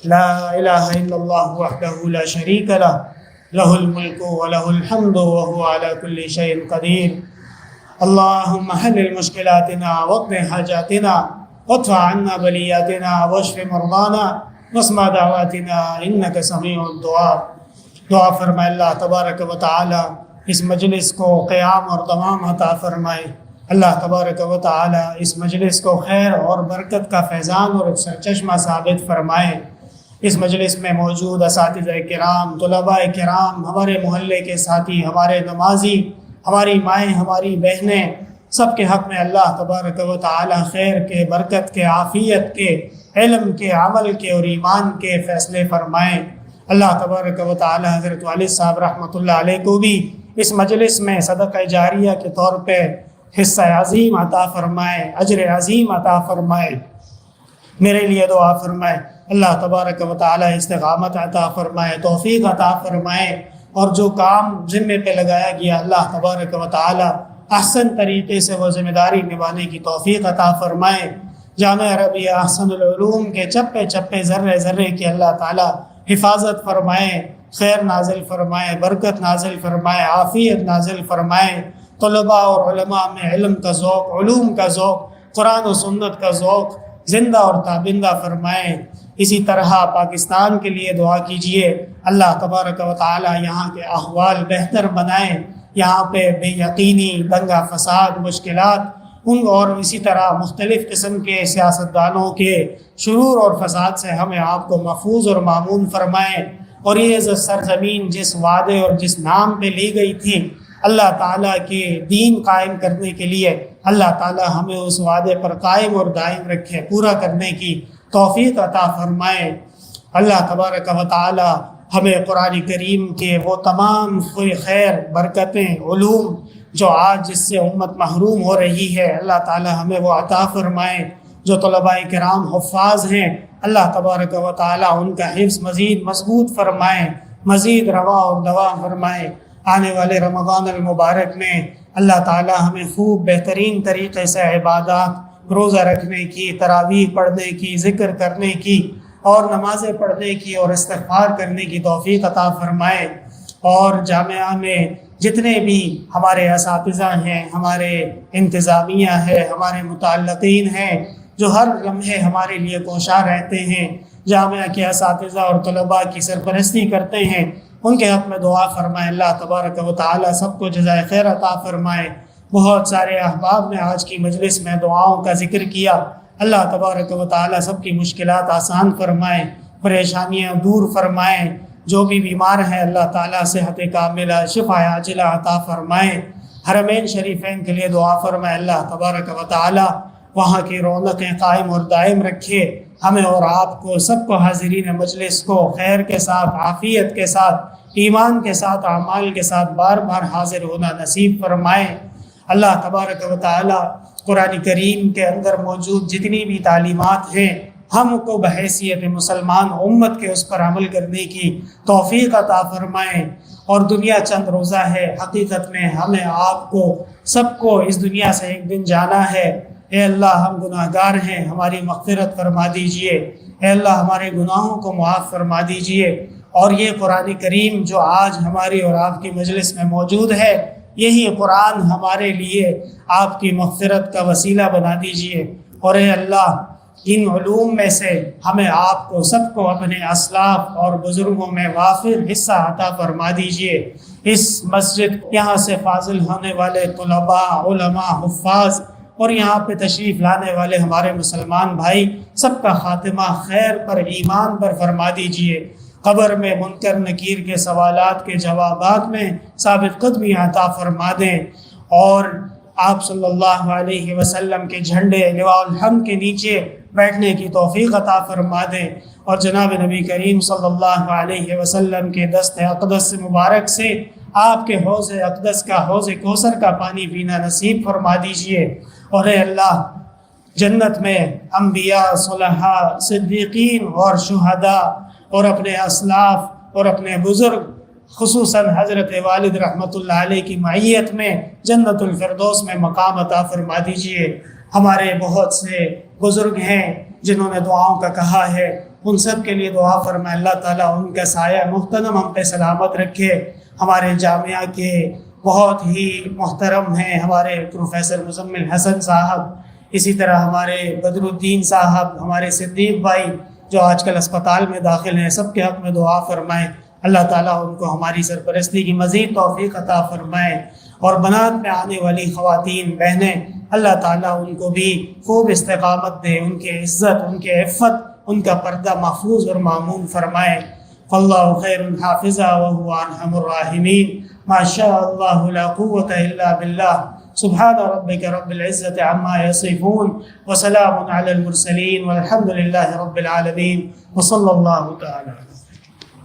لا الہ الا اللہ وحدہ لا شریک لہ لہ الملک ولہ الحمد وهو على كل شيء قدیر اللہم حل مشکلاتنا واقض حاجاتنا وادفع عنا بلیاتنا واشف مرضانا واسمع دعواتنا انک سمیع الدعاء۔ دعا فرمائے اللہ تبارک و تعالی اس مجلس کو قیام اور تمام عطا فرمائے۔ اللہ تبارک و تعالی اس مجلس کو خیر اور برکت کا فیضان اور سرچشمہ ثابت فرمائے۔ اس مجلس میں موجود اساتذہ کرام، طلباء کرام، ہمارے محلے کے ساتھی، ہمارے نمازی، ہماری مائیں، ہماری بہنیں، سب کے حق میں اللہ تبارک و تعالی خیر کے، برکت کے، عافیت کے، علم کے، عمل کے اور ایمان کے فیصلے فرمائیں۔ اللہ تبارک و تعالی حضرت والد صاحب رحمۃ اللہ علیہ کو بھی اس مجلس میں صدقہ جاریہ کے طور پہ حصہ عظیم عطا فرمائے، اجر عظیم عطا فرمائے۔ میرے لیے دعا فرمائے اللہ تبارک و تعالی استقامت عطا فرمائے، توفیق عطا فرمائے، اور جو کام ذمے پہ لگایا گیا اللہ تبارک و تعالی احسن طریقے سے وہ ذمہ داری نبھانے کی توفیق عطا فرمائے۔ جامعہ عربیہ احسن العلوم کے چپے چپے ذرے ذرے کی اللہ تعالی حفاظت فرمائے، خیر نازل فرمائے، برکت نازل فرمائے، عافیت نازل فرمائے۔ طلباء اور علماء میں علم کا ذوق، علوم کا ذوق، قرآن و سنت کا ذوق زندہ اور تابندہ فرمائے۔ اسی طرح پاکستان کے لیے دعا کیجیے، اللہ تبارک و تعالی یہاں کے احوال بہتر بنائیں، یہاں پہ بے یقینی، دنگا فساد، مشکلات اور اسی طرح مختلف قسم کے سیاستدانوں کے شرور اور فساد سے ہمیں آپ کو محفوظ اور مامون فرمائیں۔ اور یہ سرزمین جس وعدے اور جس نام پہ لی گئی تھی اللہ تعالیٰ کے دین قائم کرنے کے لیے، اللہ تعالیٰ ہمیں اس وعدے پر قائم اور دائم رکھے، پورا کرنے کی توفیق عطا فرمائے۔ اللہ تبارک و تعالی ہمیں قرآن کریم کے وہ تمام خیر، برکتیں، علوم جو آج جس سے امت محروم ہو رہی ہے، اللہ تعالی ہمیں وہ عطا فرمائے۔ جو طلباء کرام حفاظ ہیں اللہ تبارک و تعالی ان کا حفظ مزید مضبوط فرمائے، مزید روا اور دوا فرمائے۔ آنے والے رمضان المبارک میں اللہ تعالی ہمیں خوب بہترین طریقے سے عبادات، روزہ رکھنے کی، تراویح پڑھنے کی، ذکر کرنے کی اور نمازیں پڑھنے کی اور استغفار کرنے کی توفیق عطا فرمائے۔ اور جامعہ میں جتنے بھی ہمارے اساتذہ ہیں، ہمارے انتظامیہ ہے، ہمارے متعلقین ہیں جو ہر لمحے ہمارے لیے کوشاں رہتے ہیں، جامعہ کے اساتذہ اور طلباء کی سرپرستی کرتے ہیں، ان کے حق میں دعا فرمائے۔ اللہ تبارک و تعالی سب کو جزائے خیر عطا فرمائے۔ بہت سارے احباب نے آج کی مجلس میں دعاؤں کا ذکر کیا، اللہ تبارک و تعالی سب کی مشکلات آسان فرمائے، پریشانیاں دور فرمائے۔ جو بھی بیمار ہیں اللہ تعالیٰ صحت کاملہ، شفا عاجلہ عطا فرمائے۔ حرمین شریفین کے لیے دعا فرمائے، اللہ تبارک و تعالی وہاں کی رونقیں قائم اور دائم رکھے۔ ہمیں اور آپ کو سب کو حاضرین مجلس کو خیر کے ساتھ، عافیت کے ساتھ، ایمان کے ساتھ، اعمال کے ساتھ بار بار حاضر ہونا نصیب فرمائے۔ اللہ تبارک و تعالی قرآن کریم کے اندر موجود جتنی بھی تعلیمات ہیں ہم کو بحیثیت مسلمان امت کے اس پر عمل کرنے کی توفیق عطا فرمائیں۔ اور دنیا چند روزہ ہے، حقیقت میں ہمیں آپ کو سب کو اس دنیا سے ایک دن جانا ہے۔ اے اللہ ہم گناہ گار ہیں، ہماری مغفرت فرما دیجئے۔ اے اللہ ہمارے گناہوں کو معاف فرما دیجئے۔ اور یہ قرآن کریم جو آج ہماری اور آپ کی مجلس میں موجود ہے، یہی قرآن ہمارے لیے آپ کی مغفرت کا وسیلہ بنا دیجئے۔ اور اے اللہ ان علوم میں سے ہمیں آپ کو سب کو اپنے اسلاف اور بزرگوں میں وافر حصہ عطا فرما دیجئے۔ اس مسجد یہاں سے فاضل ہونے والے طلباء، علماء، حفاظ اور یہاں پہ تشریف لانے والے ہمارے مسلمان بھائی سب کا خاتمہ خیر پر، ایمان پر فرما دیجئے۔ قبر میں منکر نکیر کے سوالات کے جوابات میں ثابت قدمی عطا فرما دیں، اور آپ صلی اللہ علیہ وسلم کے جھنڈے لواء الحمد کے نیچے بیٹھنے کی توفیق عطا فرما دیں، اور جناب نبی کریم صلی اللہ علیہ وسلم کے دست اقدس مبارک سے آپ کے حوض اقدس کا، حوض کوثر کا پانی پینا نصیب فرما دیجئے۔ اور اے اللہ جنت میں انبیاء، صلحاء، صدیقین اور شہداء اور اپنے اسلاف اور اپنے بزرگ، خصوصاً حضرت والد رحمۃ اللہ علیہ کی معیت میں جنت الفردوس میں مقام عطا فرما دیجئے۔ ہمارے بہت سے بزرگ ہیں جنہوں نے دعاؤں کا کہا ہے، ان سب کے لیے دعا فرمائے، اللہ تعالیٰ ان کا سایہ محترم ہم پہ سلامت رکھے۔ ہمارے جامعہ کے بہت ہی محترم ہیں ہمارے پروفیسر مزمل حسن صاحب، اسی طرح ہمارے بدر الدین صاحب، ہمارے صدیق بھائی جو آج کل اسپتال میں داخل ہیں، سب کے حق میں دعا فرمائیں، اللہ تعالیٰ ان کو ہماری سرپرستی کی مزید توفیق عطا فرمائے۔ اور بنات میں آنے والی خواتین، بہنیں، اللہ تعالیٰ ان کو بھی خوب استقامت دے، ان کے عزت، ان کے عفت، ان کا پردہ محفوظ اور معمون فرمائے۔ فاللہ خیر حافظہ وہو ارحم الراحمین۔ ما شاء اللہ لا قوة الا باللہ۔ سبحان ربک رب العزة عما یصفون وسلام علی المرسلین والحمد للہ رب العالمین وصلی اللہ تعالی